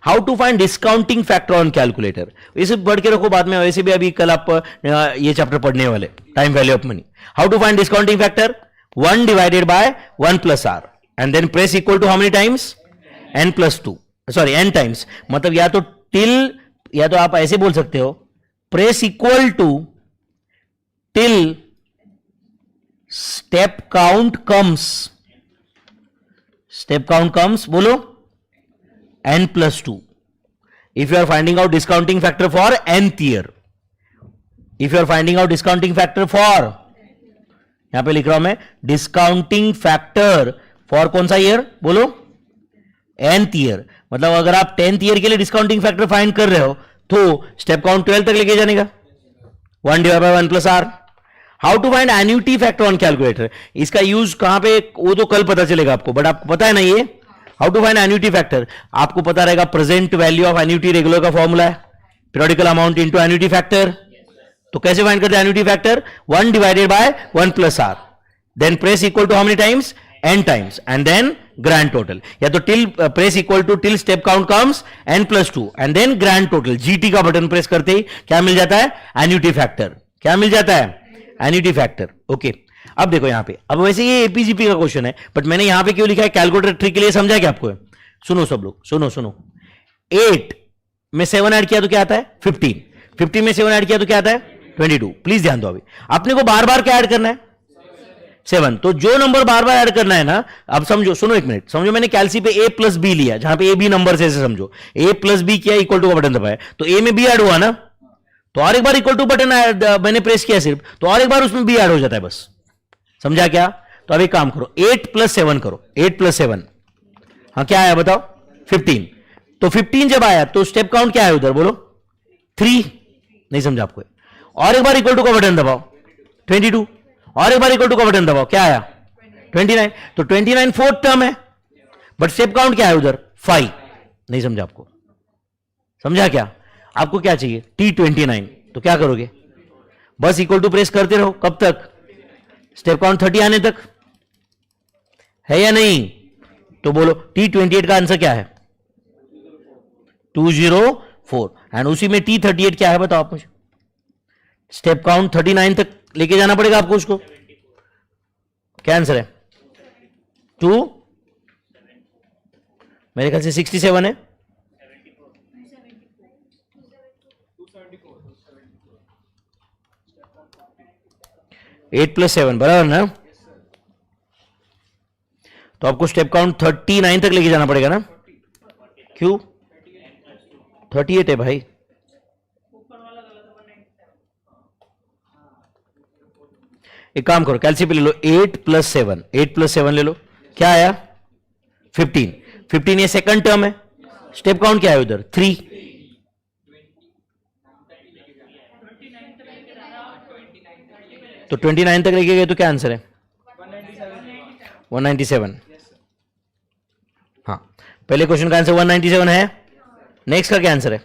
How to find discounting factor on calculator, इसे बढ़ के रखो बाद में, वैसे भी अभी कल आप ये चैप्टर पढ़ने वाले, time value of money. How to find discounting factor? 1 divided by 1 plus r and then press equal to how many times? n plus 2, sorry n times, मतलब या तो टिल, या तो आप ऐसे बोल सकते हो press equal to till step count comes बोलो n plus 2 if you are finding out discounting factor for nth year, if you are finding out discounting factor for, यहां पे लिख रहा हूं मैं discounting factor for कौन सा ईयर बोलो? nth year, मतलब अगर आप 10th ईयर के लिए डिस्काउंटिंग फैक्टर फाइंड कर रहे हो तो स्टेप काउंट 12 तक लेके जाने का, 1 divide by 1 plus r. How to find annuity factor on calculator, इसका यूज कहां पे वो तो कल पता चलेगा आपको, बट आपको पता है ना ये how to find annuity factor, आपको पता रहेगा present value of annuity regular का फॉर्मूला है periodical amount into annuity factor. तो कैसे फाइंड करते हैं annuity factor? 1 divided by 1 plus r, then press equal to how many times? n times and then grand total, या तो till press equal to till step count comes n plus 2 and then grand total, GT का button press करते ही क्या मिल जाता है? Annuity factor. क्या मिल जाता है? Annuity factor. ओके, अब देखो यहां पे, अब वैसे ये एपीजीपी का क्वेश्चन है, बट मैंने यहां पे क्यों लिखा है कैलकुलेटर ट्रिक के लिए, समझा क्या आपको? सुनो सब लोग, सुनो 8 में 7 ऐड किया तो क्या आता है? 15, 15 में 7 ऐड किया तो क्या आता है? 22। प्लीज ध्यान दो, अभी अपने को बार बार क्या ऐड करना है? 7। तो जो नंबर बार बार ऐड करना है ना, अब समझो, सुनो एक मिनट, समझो मैंने कैलसी पे a प्लस बी लिया, जहां पे a b नंबर से, ऐसे समझो a प्लस बी किया, इक्वल टू का बटन दबाया, तो a में b ऐड हुआ ना, तो और एक बार इक्वल टू बटन मैंने प्रेस किया सिर्फ, तो और एक बार उसमें b ऐड हो जाता है, बस समझा क्या? तो अब एक काम करो, 8 प्लस 7 करो, 8 प्लस 7, हाँ क्या आया बताओ? 15। तो 15 जब आया तो स्टेप काउंट क्या है उधर बोलो? 3। नहीं समझा आपको? और एक बार इक्वल टू का बटन दबाओ, 22, और एक बार इक्वल टू का बटन दबाओ, क्या आया? 29। तो 29 फोर्थ टर्म है, बट स्टेप काउंट क्या है उधर? 5। नहीं समझा आपको? समझा क्या? आपको क्या चाहिए? T29। तो क्या करोगे? बस इक्वल टू प्रेस करते रहो, कब तक? स्टेप काउंट 30 आने तक, है या नहीं? तो बोलो T28 का आंसर क्या है? 204। एंड उसी में T38 क्या है बताओ आप मुझे? स्टेप काउंट 39 तक लेके जाना पड़ेगा आपको उसको। क्या आंसर है? 2, मेरे ख्याल से 67 है। 8 प्लस 7 बराबर ना? तो आपको स्टेप काउंट 39 तक लेके जाना पड़ेगा ना? क्यों? 38 है भाई। एक काम करो, कैलसी पे ले लो, 8 प्लस 7, 8 प्लस 7 ले लो, क्या आया? 15। 15 ये सेकंड टर्म है, स्टेप काउंट क्या है उधर? 3। तो 29 तक लेके गए तो क्या आंसर है? 197। हाँ, पहले क्वेश्चन का आंसर 197 है। नेक्स्ट का क्या आंसर है?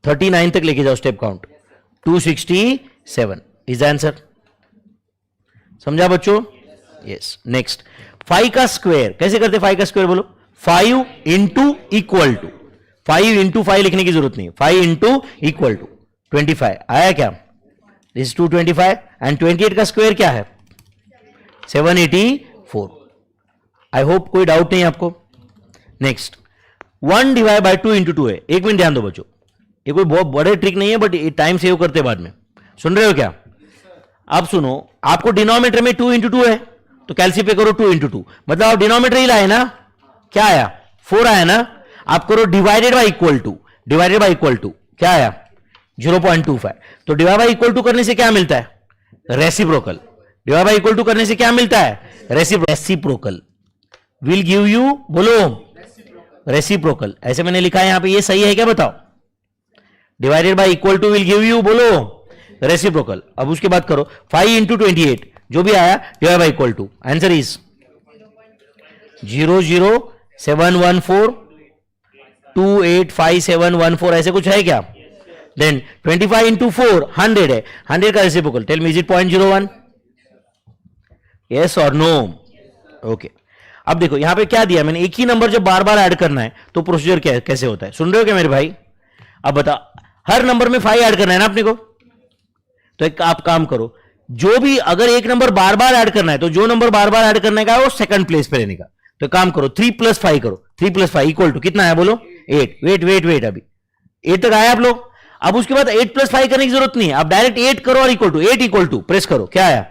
39 तक लेके जाओ स्टेप काउंट, 267 इज आंसर। समझा बच्चों? यस। नेक्स्ट, 5 का स्क्वायर कैसे करते? 5 का स्क्वायर बोलो, 5 इंटू इक्वल टू, 5 इंटू 5 लिखने की जरूरत नहीं, 5 इंटू इक्वल टू 25 आया क्या? दिस 225 एंड 28 का स्क्वायर क्या है? 784। आई होप कोई डाउट नहीं आपको। नेक्स्ट, 1 डिवाइड बाय 2 इंटू 2 है। एक मिनट ध्यान दो बच्चों, ये कोई बहुत बड़े ट्रिक नहीं है, बट टाइम सेव करते बाद में। सुन रहे हो क्या? अब सुनो, आपको डिनोमिनेटर में 2 इंटू 2 है, तो कैलसी पे करो 2 इंटू 2, मतलब आप डिनोमिनेटर ही लाए ना, क्या आया? 4 आया ना? आप करो divided by equal to, divided by equal to क्या आया? 0.25। तो डिवाइड बाई इक्वल टू करने से क्या मिलता है? Reciprocal. Divide by equal to करने से क्या मिलता है? रेसिप्रोकल विल गिव यू, बोलो, रेसिप्रोकल। ऐसे मैंने लिखा है यहां पे, ये सही है क्या बताओ? Divided by equal to will give you, बोलो, रेसिप्रोकल। अब उसके बाद करो 5 इंटू 28, जो भी आया divide by equal to, answer is 00714285714, ऐसे कुछ है क्या? देन 25 इंटू 4 100 है, 100 का reciprocal, tell me is it 0.01? Yes और नो? ओके। अब देखो यहां पे क्या दिया मैंने, एक ही नंबर जब बार बार ऐड करना है तो प्रोसीजर क्या कैसे होता है, सुन रहे हो क्या मेरे भाई? अब बता, हर नंबर में 5 ऐड करना है ना अपने को, तो एक आप काम करो, जो भी अगर एक नंबर बार बार ऐड करना है तो जो नंबर बार बार ऐड करने का है वो सेकंड प्लेस पे लेने का। तो काम करो 3 + 5 करो, 3 + 5 इक्वल टू कितना है बोलो? 8। वेट अभी 8 तक आया आप लोग। अब उसके बाद 8 + 5 करने की जरूरत नहीं है, आप डायरेक्ट 8 करो और equal to, 8 equal to press करो, क्या आया?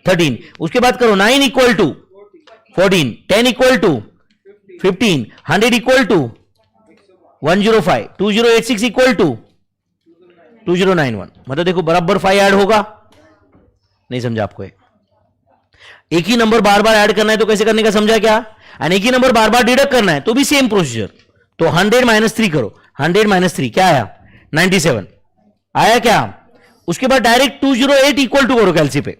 13। उसके बाद करो 9 equal to 14, 10 equal to 15, 100 equal to 105, 2086 equal to 2091। मतलब देखो बराबर 5 ऐड होगा, नहीं समझा आपको? एक ही नंबर बार बार ऐड करना है तो कैसे करने का समझा क्या? और एक ही नंबर बार बार डिडक्ट करना है तो भी सेम प्रोसीजर। तो 100 - 3 करो, 100 - 3 क्या आया? 97 आया क्या? उसके बाद डायरेक्ट 208 इक्वल टू करो कैलसी पे,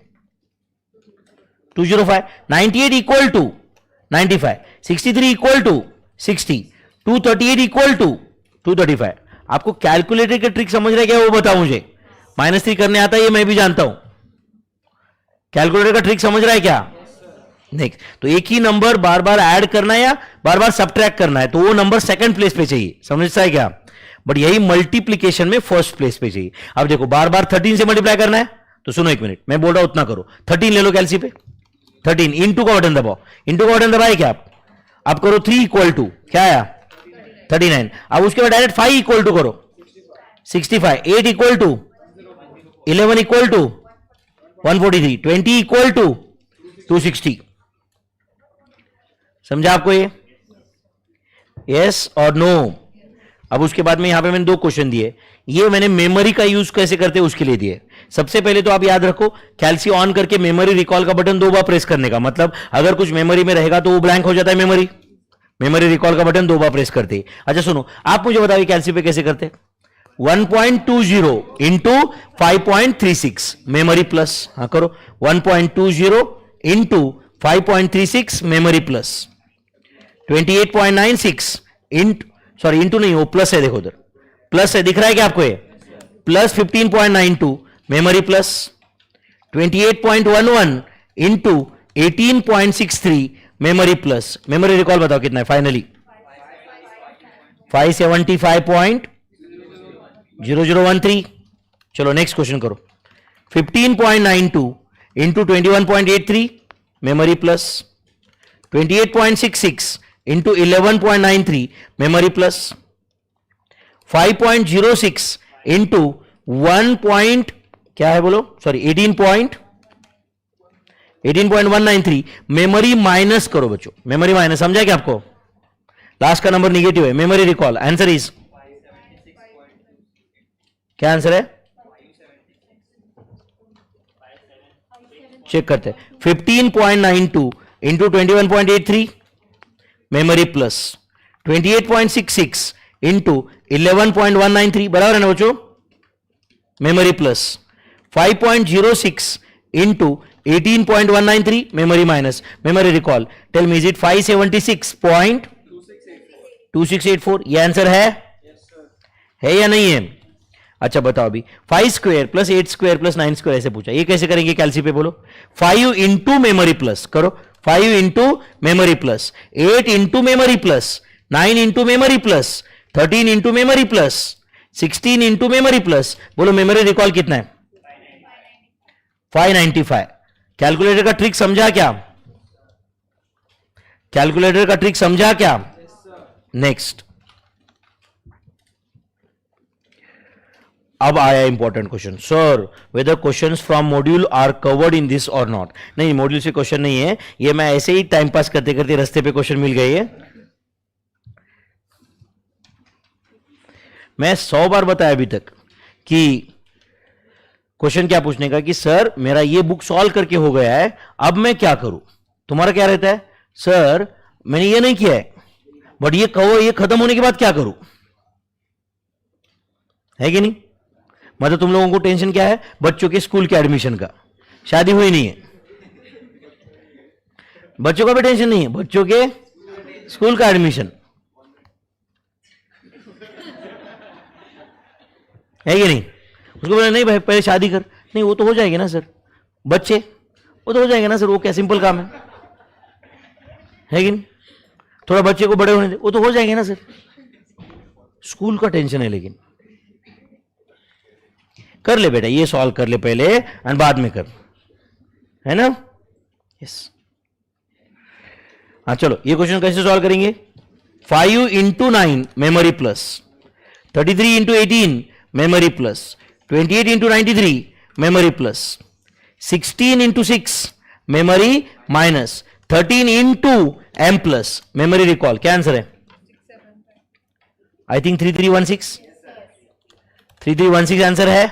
205, 98 equal to 95, 63 equal to 60, 238 equal to 235। आपको कैलकुलेटर के ट्रिक समझ रहे क्या वो बताओ मुझे? -3 करने आता है ये मैं भी जानता हूं, कैलकुलेटर का ट्रिक समझ रहा है क्या? नेक्स्ट, तो एक ही नंबर बार बार ऐड करना है या बार बार सब्ट्रैक्ट करना है तो वो नंबर सेकंड प्लेस पे चाहिए, समझता है क्या? बट यही मल्टीप्लीकेशन में फर्स्ट प्लेस पे चाहिए। अब देखो बार बार 13 से मल्टीप्लाई करना है तो सुनो एक मिनट, मैं बोल रहा हूं उतना करो, 13 ले लो कैलसी पे, 13 इंटू का बटन दबाओ, इंटू का बटन दबाए क्या आप? अब करो 3 इक्वल टू क्या आया? 39। अब उसके बाद डायरेक्ट 5 इक्वल टू करो 65, 8 equal to 11 equal to 143, 20 equal to 260। समझा आपको ये? यस और नो? अब उसके बाद में यहां पे मैंने 2 क्वेश्चन दिए, ये मैंने मेमोरी का यूज कैसे करते हैं उसके लिए दिए। सबसे पहले तो आप याद रखो, कैल्सी ऑन करके मेमोरी रिकॉल का बटन 2 बार प्रेस करने का, मतलब अगर कुछ मेमोरी में रहेगा तो वो ब्लैंक हो जाता है मेमोरी रिकॉल का बटन 2 बार प्रेस करते हैं। अच्छा सुनो, आप मुझे बताइए कैल्सी पे कैसे करते हैं? 1.20 इंटू 5.36 मेमोरी प्लस, हाँ करो 1.20 into 5.36 memory plus 28.96 into, sorry into नहीं वो प्लस है, देखो उधर प्लस है, दिख रहा है क्या आपको? ये plus 15.92 memory plus 28.11 into 18.63 memory plus, memory recall बताओ कितना है फाइनली? 575.0013। चलो नेक्स्ट क्वेश्चन करो, 15.92 into 21.83 memory plus 28.66 into 11.93 memory plus 5.06 into 1 point क्या है बोलो, सॉरी 18.193 मेमोरी माइनस करो बच्चों, मेमोरी माइनस, समझा क्या आपको? लास्ट का नंबर निगेटिव है, मेमोरी रिकॉल, आंसर इज क्या आंसर है? चेक करते हैं, 15.92 इंटू 21.83 मेमोरी प्लस 28.66 इंटू 11.193 बराबर है ना बच्चों? Memory plus 5.06 into 18.193 memory minus, memory recall, tell me is it 576.2684? ये आंसर है या नहीं है? अच्छा बताओ अभी 5 square plus 8 square plus 9 square ऐसे पूछा, ये कैसे करेंगे कैल्सी पे बोलो? 5 इंटू मेमोरी प्लस करो, 5 into memory plus 8 into memory plus 9 into memory plus 13 into memory plus 16 into memory plus, बोलो मेमोरी रिकॉल कितना है? 595। कैलकुलेटर का ट्रिक समझा क्या? कैलकुलेटर का ट्रिक समझा क्या? नेक्स्ट, अब आया important question, sir whether questions from module are covered in this और नॉट। नहीं, मॉड्यूल से क्वेश्चन नहीं है, ये मैं ऐसे ही टाइम पास करते करते रास्ते पे क्वेश्चन मिल गए। मैं 100 बार बताया अभी तक कि क्वेश्चन क्या पूछने का कि सर मेरा ये बुक सॉल्व करके हो गया है, अब मैं क्या करूं? तुम्हारा क्या रहता है, सर मैंने ये नहीं किया है, बट ये कहो ये खत्म होने के बाद क्या करूं? है कि नहीं? मतलब तुम लोगों को टेंशन क्या है? बच्चों के स्कूल के एडमिशन का, शादी हुई नहीं है, बच्चों का भी टेंशन नहीं है, बच्चों के स्कूल का एडमिशन है कि नहीं? उसको बोला नहीं भाई पहले शादी कर, नहीं वो तो हो जाएगी ना सर, बच्चे वो तो हो जाएगा ना सर, वो क्या सिंपल काम है कि नहीं? थोड़ा बच्चे को बड़े होने दे, वो तो हो जाएंगे ना सर। स्कूल का टेंशन है, लेकिन कर ले बेटा, ये सॉल्व कर ले पहले एंड बाद में कर, है ना? यस। हाँ चलो, ये क्वेश्चन कैसे सॉल्व करेंगे? 5 into 9 memory plus, 33 into 18 memory plus, 28 into 93 memory plus, 16 into 6 memory minus, 13 into M plus memory recall. क्या आंसर है? आई थिंक 3316, 3316 आंसर है।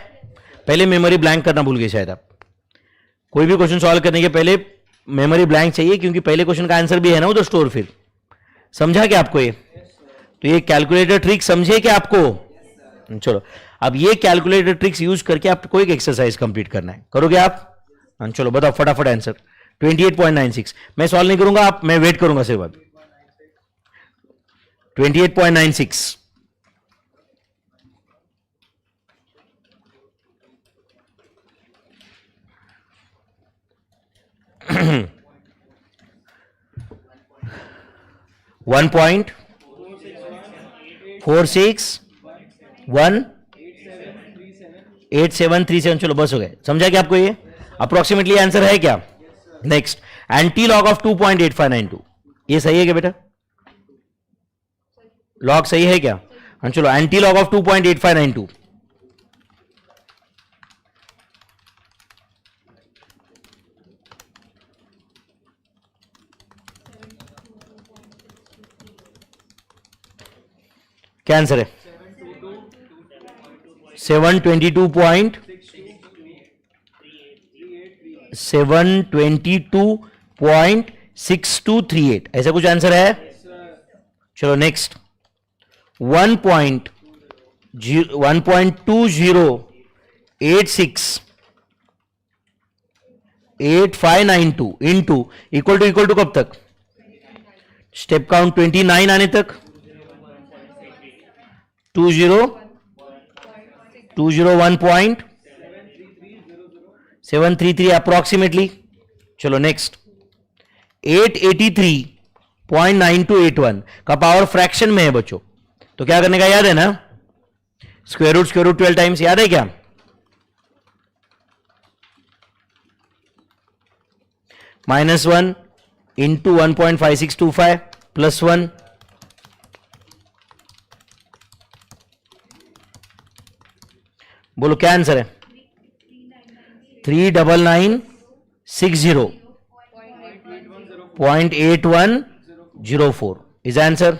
पहले मेमोरी ब्लैंक करना भूल गए शायद आप। कोई भी क्वेश्चन सॉल्व करने के पहले मेमोरी ब्लैंक चाहिए, क्योंकि पहले क्वेश्चन का आंसर भी है ना उधर स्टोर। फिर समझा क्या आपको ये? तो ये कैलकुलेटर ट्रिक समझे क्या आपको? चलो, अब ये कैलकुलेटर ट्रिक्स यूज करके आपको एक एक्सरसाइज कंप्लीट करना है, करोगे आप? चलो बताओ फटाफट आंसर। 28.96 मैं सॉल्व नहीं करूंगा, आप मैं वेट करूंगा सिर्फ। अब 28.96 1.461873 चलो बस हो गए। समझा क्या आपको? ये अप्रोक्सीमेटली आंसर है क्या? नेक्स्ट, एंटी लॉग ऑफ 2.8592, ये सही है क्या बेटा? लॉग सही है क्या? हाँ चलो, एंटी लॉग ऑफ 2.8592 क्या आंसर है? 722.6238 ऐसा कुछ आंसर है। चलो नेक्स्ट, 1.20868592 इंटू इक्वल टू कब तक? स्टेप काउंट 29 आने तक, 201.733 अप्रोक्सीमेटली। चलो नेक्स्ट, 883.9281 का पावर फ्रैक्शन में है बच्चों, तो क्या करने का याद है ना? स्क्वायर रूट 12 टाइम्स, याद है क्या? -1 इंटू 1.5625 प्लस 1, बोलो क्या आंसर है? 39960.8104 इज आंसर।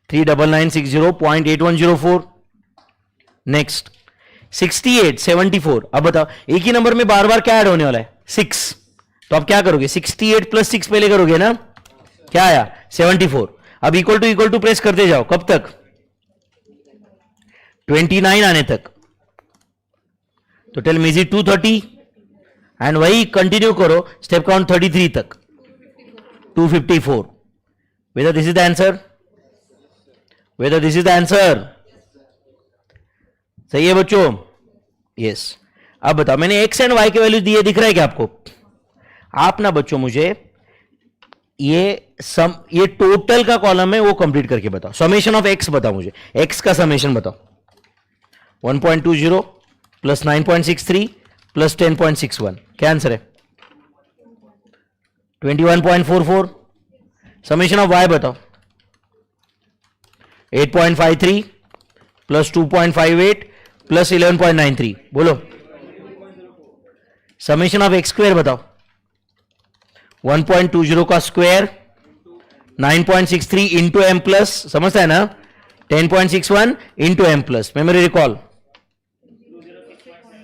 39960.8104। नेक्स्ट, 6874। अब बताओ, एक ही नंबर में बार बार क्या ऐड होने वाला है? 6। तो अब क्या करोगे? 68 प्लस 6 पहले करोगे ना, क्या आया? 74। अब इक्वल टू प्रेस करते जाओ, कब तक? 29 आने तक। तो tell me, is it 230? And वही कंटिन्यू करो स्टेप काउंट 33 तक, 254। Whether this is the answer? Whether this is the answer? सही है बच्चों? यस। अब बताओ, मैंने एक्स एंड वाई के वैल्यू दिए, दिख रहा है क्या आपको? आप ना बच्चों मुझे ये टोटल का कॉलम है वो कंप्लीट करके बताओ। समेशन ऑफ एक्स बताओ मुझे, एक्स का समेशन बताओ। 1.20 प्लस 9.63 प्लस 10.61, क्या आंसर है? 21.44। समेशन ऑफ वाई बताओ। 8.53 प्लस 2.58 प्लस 11.93, बोलो। समेशन ऑफ एक्स स्क्वायर बताओ। 1.20 का स्क्वायर 9.63 इंटू एम प्लस, समझता है ना? 10.61 into M plus. Memory recall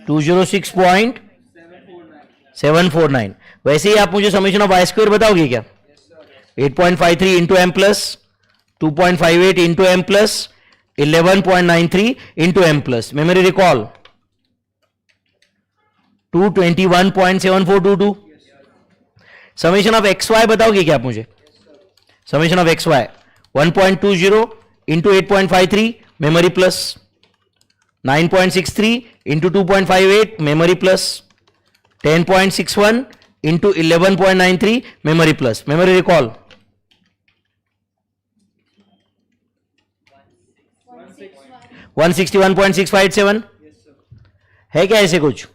206.749। वैसे ही आप मुझे समेशन ऑफ वाई स्क्वायर बताओगे क्या? 8.53 into M plus 2.58 into M plus 11.93 into M plus, memory recall 221.7422। Summation of x Y बताओगे क्या आप मुझे? Summation of x Y 1.20 into 8.53 memory plus 9.63 into 2.58 memory plus 10.61 into 11.93 memory plus, memory recall 161.657 है क्या ऐसे कुछ?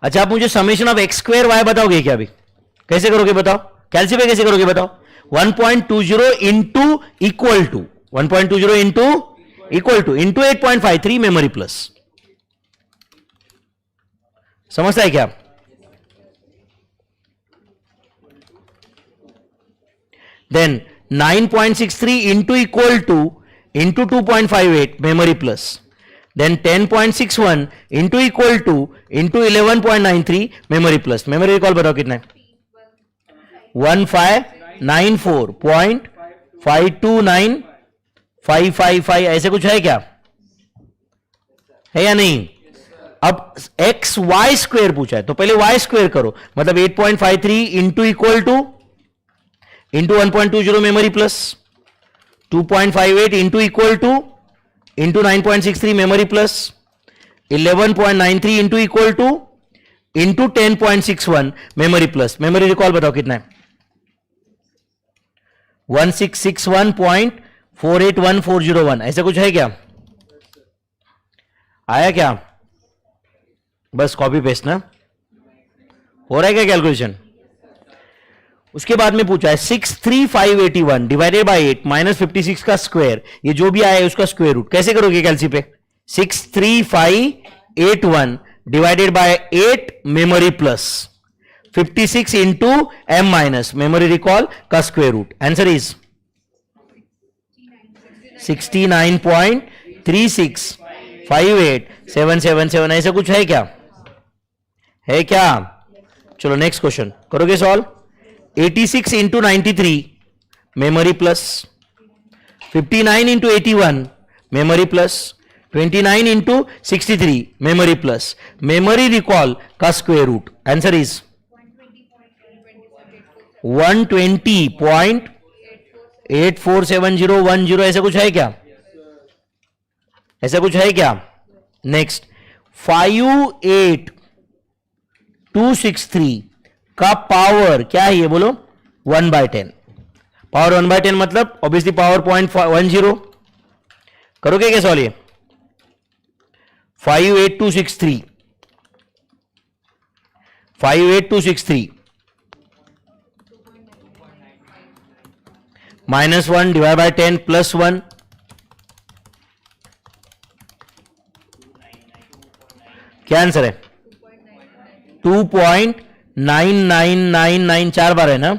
अच्छा, आप मुझे summation of X square Y बताओगे क्या? अभी कैसे करोगे बताओ? कैलसी कैसे करोगे बताओ? 1.20 into equal to 1.20 into equal to into 8.53 memory plus. समझता है क्या? Then 9.63 into equal to into 2.58 memory plus, then 10.61 into equal to into 11.93 memory plus, memory recall बताओ कितना है? 1594.529555 ऐसे कुछ है क्या? है या नहीं? अब एक्स वाई स्क्वेयर पूछा है तो पहले वाई स्क्वेयर करो, मतलब 8.53 into equal to into 1.20 memory plus 2.58 into equal to into 9.63 memory plus 11.93 into equal to into 10.61 memory plus, memory recall बताओ कितना है? 1661.481401 ऐसा कुछ है क्या? आया क्या? बस कॉपी पेस्ट ना हो रहा है क्या कैलकुलेशन? उसके बाद में पूछा है 63581 डिवाइडेड बाय 8 माइनस 56 का स्क्वायर, ये जो भी आया है उसका स्क्वायर रूट कैसे करोगे कैलसी पे? 63581 divided by 8 memory plus 56 into M minus memory recall का स्क्वायर रूट, आंसर इज 69.3658777। ऐसा कुछ है क्या? है क्या? चलो नेक्स्ट क्वेश्चन करोगे solve. 86 into 93 memory plus 59 into 81 memory plus 29 into 63 memory plus, memory recall का स्क्वायर रूट, आंसर इज 120.847010। ऐसा कुछ है क्या? ऐसा कुछ है क्या? नेक्स्ट 58263 का पावर क्या है ये बोलो? 1/10। पावर 1/10 मतलब ऑब्वियसली पावर 0.10। करोगे क्या सॉल्व? ये 58263 माइनस 1 डिवाइड बाय 10 प्लस 1, क्या आंसर है? 2.9999 चार बार है ना?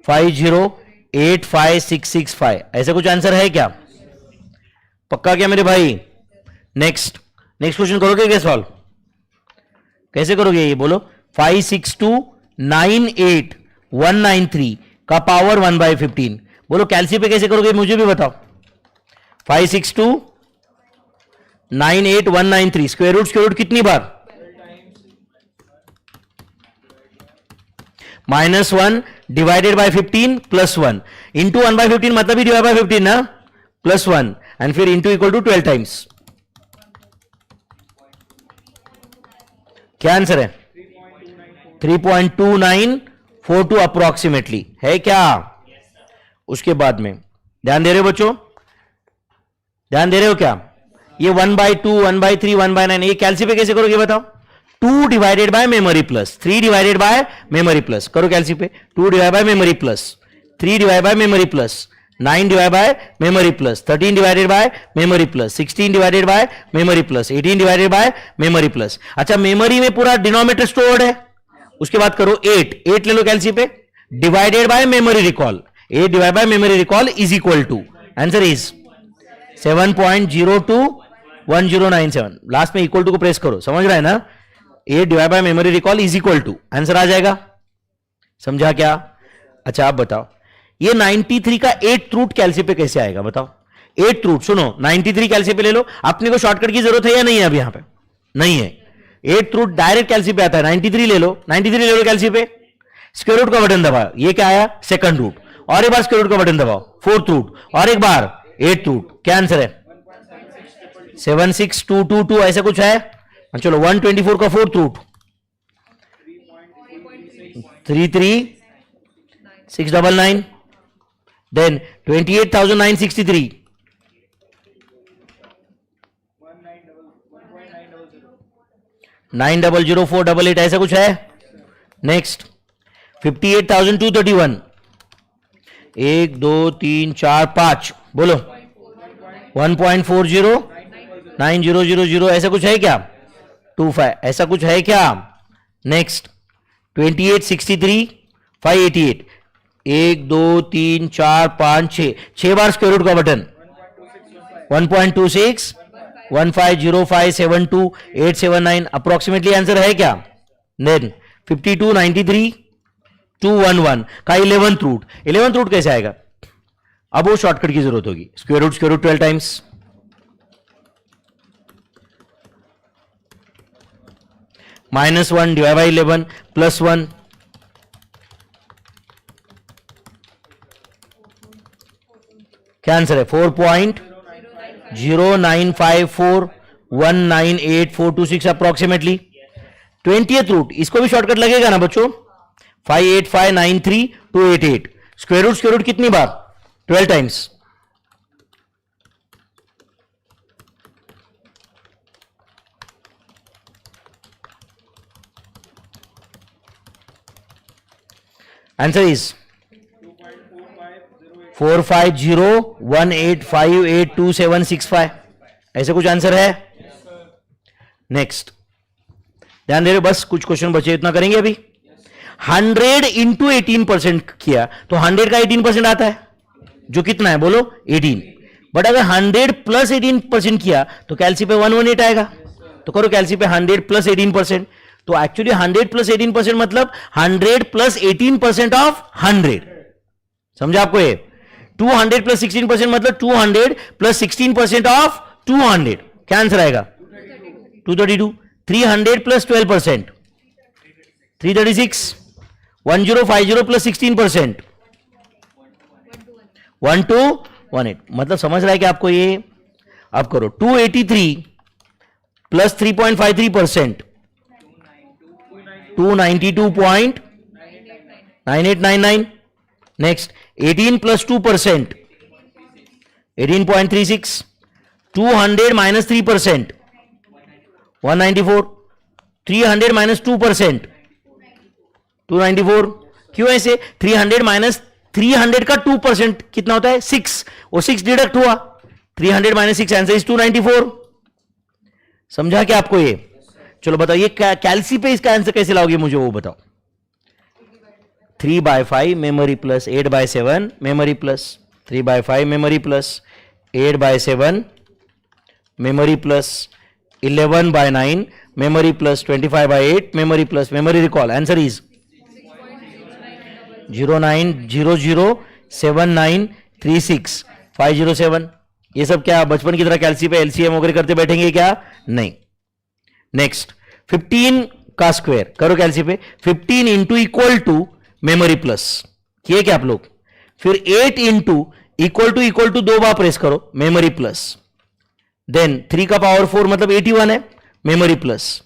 5085665 ऐसा कुछ आंसर है क्या? पक्का क्या मेरे भाई? नेक्स्ट क्वेश्चन करोगे क्या सॉल्व? कैसे करोगे ये बोलो? 562989193 का पावर 1/15 बोलो कैलसी पे कैसे करोगे मुझे भी बताओ। 562989193 स्क्वायर रूट कितनी बार? -1 डिवाइडेड बाय 15 प्लस 1 इंटू 1/15 मतलब ही डिवाइड बाय 15 ना, प्लस 1 एंड फिर इंटू इक्वल टू 12 टाइम्स। क्या आंसर है? 3.2942 अप्रोक्सीमेटली है क्या? उसके बाद में ध्यान दे रहे हो बच्चों? ध्यान दे रहे हो क्या? ये 1/2 1/3 1/9 ये कैलसी पे कैसे करोगे बताओ? 2 divided by memory plus 3 divided by memory plus, करो कैलसी पे। 2 divide by memory plus 3 divide by memory plus 9 divide by memory plus 13 divided by memory plus 16 divided by memory plus 18 divided by memory plus. अच्छा memory में पूरा denominator stored है। उसके बाद करो 8 ले लो कैलसी पे, divided by memory recall 8 divide by memory recall is equal to, answer is 7.02 1097, last में इक्वल टू को प्रेस करो, समझ रहा है ना, 8 divide by memory recall is equal to, answer आ जाएगा, समझा क्या? अच्छा आप बताओ ये 93 का 8th रूट कैलसी पे कैसे आएगा बताओ? 8th रूट सुनो, 93 कैलसी पे ले लो, अपने को शॉर्टकट की जरूरत है या नहीं है? अब यहां पे नहीं है, 8th रूट डायरेक्ट कैलसी पे आता है, 93 ले लो, 93 ले लो कैलसी पे, स्क्वायर रूट का बटन दबाओ, ये क्या आया? सेकंड रूट, और एक बार स्क्वायर रूट का बटन दबाओ, 4th रूट, और एक बार 8th रूट, क्या आंसर है? 76222 ऐसा कुछ है। चलो 124 का 4th रूट 33699, देन 28,963, 900,488 ऐसा कुछ है। नेक्स्ट 58,231, 1 2 3 4 5 बोलो, 1.40 9000 ऐसा कुछ है क्या? 25 ऐसा कुछ है क्या? नेक्स्ट 2863 588, 1 2 3 4 5 6, 6 बार स्क्वायर रूट का बटन, 1.26 150572 अप्रोक्सीमेटली आंसर है क्या? देन 5293 211 का 11th रूट, 11th रूट कैसे आएगा? अब वो शॉर्टकट की जरूरत होगी, square root 12 times, -1 divide by 11 +1, क्या आंसर है? 4.0954198,426 अप्रोक्सीमेटली। 20th रूट, इसको भी शॉर्टकट लगेगा ना बच्चों, 58593,288, स्क्वायर रूट कितनी बार? 12 टाइम्स, आंसर इज 45018582765, ऐसे कुछ आंसर है। नेक्स्ट ध्यान दे रहे, बस कुछ क्वेश्चन बचे, इतना करेंगे अभी। 100 इंटू 18% किया तो 100 का 18% आता है, जो कितना है बोलो? 18। बट अगर 100 प्लस 18% किया तो कैलसी पे 118 आएगा, तो करो कैलसी पे 100 प्लस 18%, तो एक्चुअली 100 प्लस 18% मतलब 100 प्लस 18% ऑफ 100, समझा आपको ये? 200 प्लस 16% मतलब 200 प्लस 16% ऑफ 200, क्या आंसर आएगा? 232। 300 प्लस 12% 336, 1050 प्लस 16% 1218, मतलब समझ रहा है कि आपको ये? आप करो 283 plus 3.53% 292.9899, next 18 plus 2% 18.36, 200 minus 3% 194, 300 minus 2% 294, क्यों ऐसे? 300 माइनस 300 का 2% कितना होता है? 6, वो 6 डिडक्ट हुआ, 300 माइनस 6, आंसर इज 294, समझा क्या आपको ये? चलो बताओ ये कैलसी पे इसका आंसर कैसे लाओगे, मुझे वो बताओ। 3/5 memory plus 8/7 memory plus 3/5 memory plus 8/7 memory plus 11/9 memory plus 25/8 memory plus memory recall, answer is 09007936,507। ये सब क्या बचपन की तरह कैलसी पे एलसीएम वगैरह करते बैठेंगे क्या? नहीं। नेक्स्ट 15 का स्क्वायर करो कैलसी पे, 15 into equal to memory plus किए क्या आप लोग? फिर 8 into equal to 2 bar press करो मेमोरी प्लस, देन 3 का पावर 4 मतलब 81 है memory plus,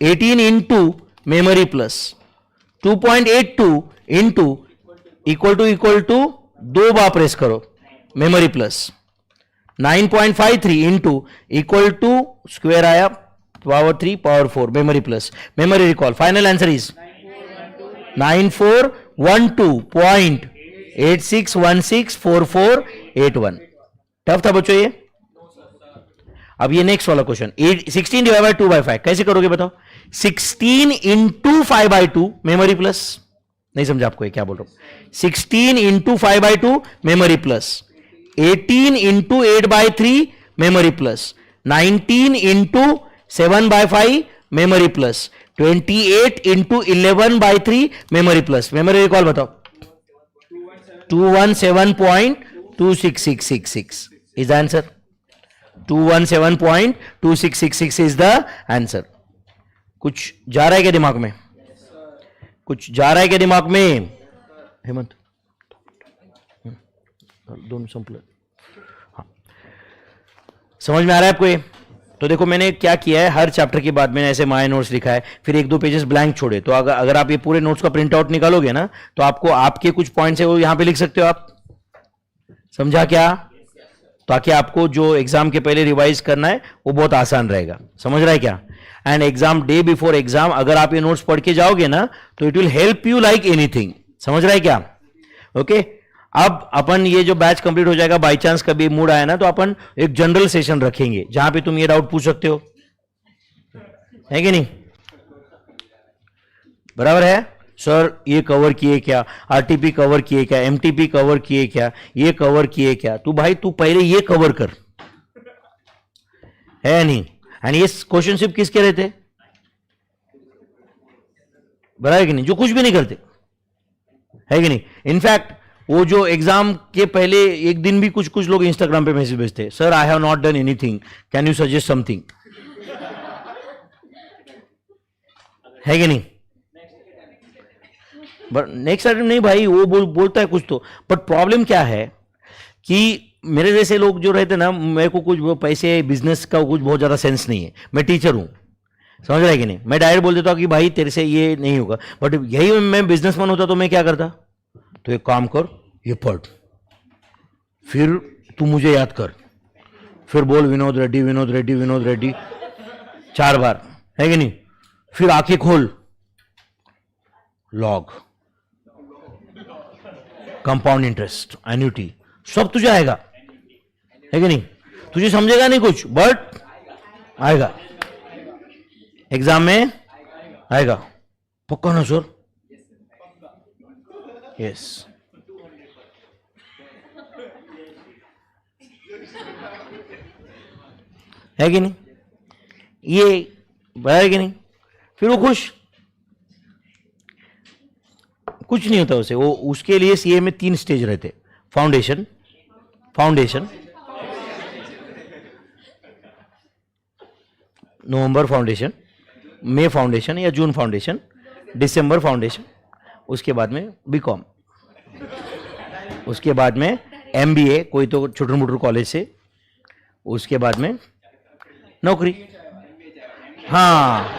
18 into memory plus 2.82 into equal to 2 bar press करो memory plus, 9.53 into equal to square आया power 3 power 4 memory plus memory recall, final answer is 9412.86164481। Tough था बच्चों ये। अब ये नेक्स्ट वाला क्वेश्चन 16 डिवाइड बाय 2/5 कैसे करोगे बताओ? 16 इंटू 5/2 मेमोरी प्लस, नहीं समझा आपको ये क्या बोल रहा हूं? 16 into 5/2 memory plus, 18 into 8/3 memory plus, 19 into 7/5 memory plus, 28 into 11/3 memory plus. Memory recall बताओ. 217.26666 is the answer. 217.2666 is the answer. कुछ जा रहा है क्या दिमाग में? कुछ जा रहा है क्या दिमाग में? हेमंत दोनों संपल. हाँ, समझ में आ रहा है आपको ये? तो देखो मैंने क्या किया है, हर चैप्टर के बाद मैंने ऐसे माय नोट्स लिखा है, फिर 1-2 पेजेस ब्लैंक छोड़े. तो अगर आप ये पूरे नोट्स का प्रिंट आउट निकालोगे ना, तो आपको आपके कुछ पॉइंट्स है वो यहां पे लिख सकते हो आप. समझा क्या? ताकि आपको जो एग्जाम के पहले रिवाइज करना है वो बहुत आसान रहेगा. समझ रहा है क्या? And exam day before exam अगर आप ये नोट्स पढ़ के जाओगे ना, तो it will help you like anything. समझ रहा है क्या? ओके. अब अपन ये जो बैच कंप्लीट हो जाएगा, बाई चांस कभी मूड आया ना, तो अपन एक जनरल सेशन रखेंगे जहां पे तुम ये डाउट पूछ सकते हो. है कि नहीं? बराबर है? सर ये कवर किए क्या, आरटीपी कवर किए क्या, एमटीपी कवर किए क्या, ये कवर किए क्या. तू भाई तू पहले ये कवर कर, है नहीं? एंड ये क्वेश्चन सिर्फ किसके रहते? बराबर है कि नहीं? जो कुछ भी नहीं करते, है कि नहीं? इनफैक्ट वो जो एग्जाम के पहले एक दिन भी कुछ कुछ लोग इंस्टाग्राम पे मैसेज भेजते, sir I have not done anything, can you suggest something. है कि नहीं? बट नेक्स्ट आइटम नहीं भाई, वो बोलता है कुछ तो. बट प्रॉब्लम क्या है कि मेरे जैसे लोग जो रहते ना, मेरे को कुछ पैसे बिजनेस का कुछ बहुत ज्यादा सेंस नहीं है. मैं टीचर हूं, समझ रहा है कि नहीं? मैं डायरेक्ट बोल देता हूं कि भाई तेरे से ये नहीं होगा. बट यही मैं बिजनेसमैन होता तो मैं क्या करता? तो एक काम कर, ये पढ़, फिर तू मुझे याद कर, फिर बोल विनोद रेड्डी विनोद रेड्डी विनोद रेड्डी 4 बार. है कि नहीं? फिर आंखें खोल, लॉग, कंपाउंड इंटरेस्ट, एन्युटी, सब तुझे आएगा. है कि नहीं? तुझे समझेगा नहीं कुछ, बट आएगा, एग्जाम में आएगा. पक्का ना सर? यस. है कि नहीं? ये है कि नहीं? फिर वो खुश. कुछ नहीं होता उसे. वो उसके लिए सीए में 3 स्टेज रहते: फाउंडेशन, नवंबर फाउंडेशन, मई फाउंडेशन या जून फाउंडेशन, दिसंबर फाउंडेशन, उसके बाद में बीकॉम, उसके बाद में एमबीए कोई तो छोटे मोटे कॉलेज से, उसके बाद में नौकरी. हाँ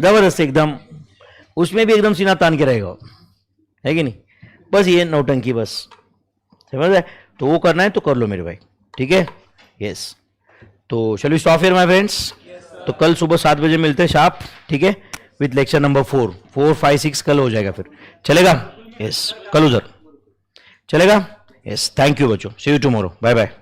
जबरदस्त एकदम. उसमें भी एकदम सीना तान के रहेगा. है कि नहीं? बस ये नौटंकी बस. समझ रहे? तो वो करना है तो कर लो मेरे भाई. ठीक है? यस. तो shall we stop here my friends. तो कल सुबह 7 बजे मिलते हैं शार्प. ठीक है? विथ लेक्चर नंबर 4, 5, 6 कल हो जाएगा. फिर चलेगा? यस. कल उधर चलेगा? यस. थैंक यू बच्चों. See you tomorrow. Bye bye.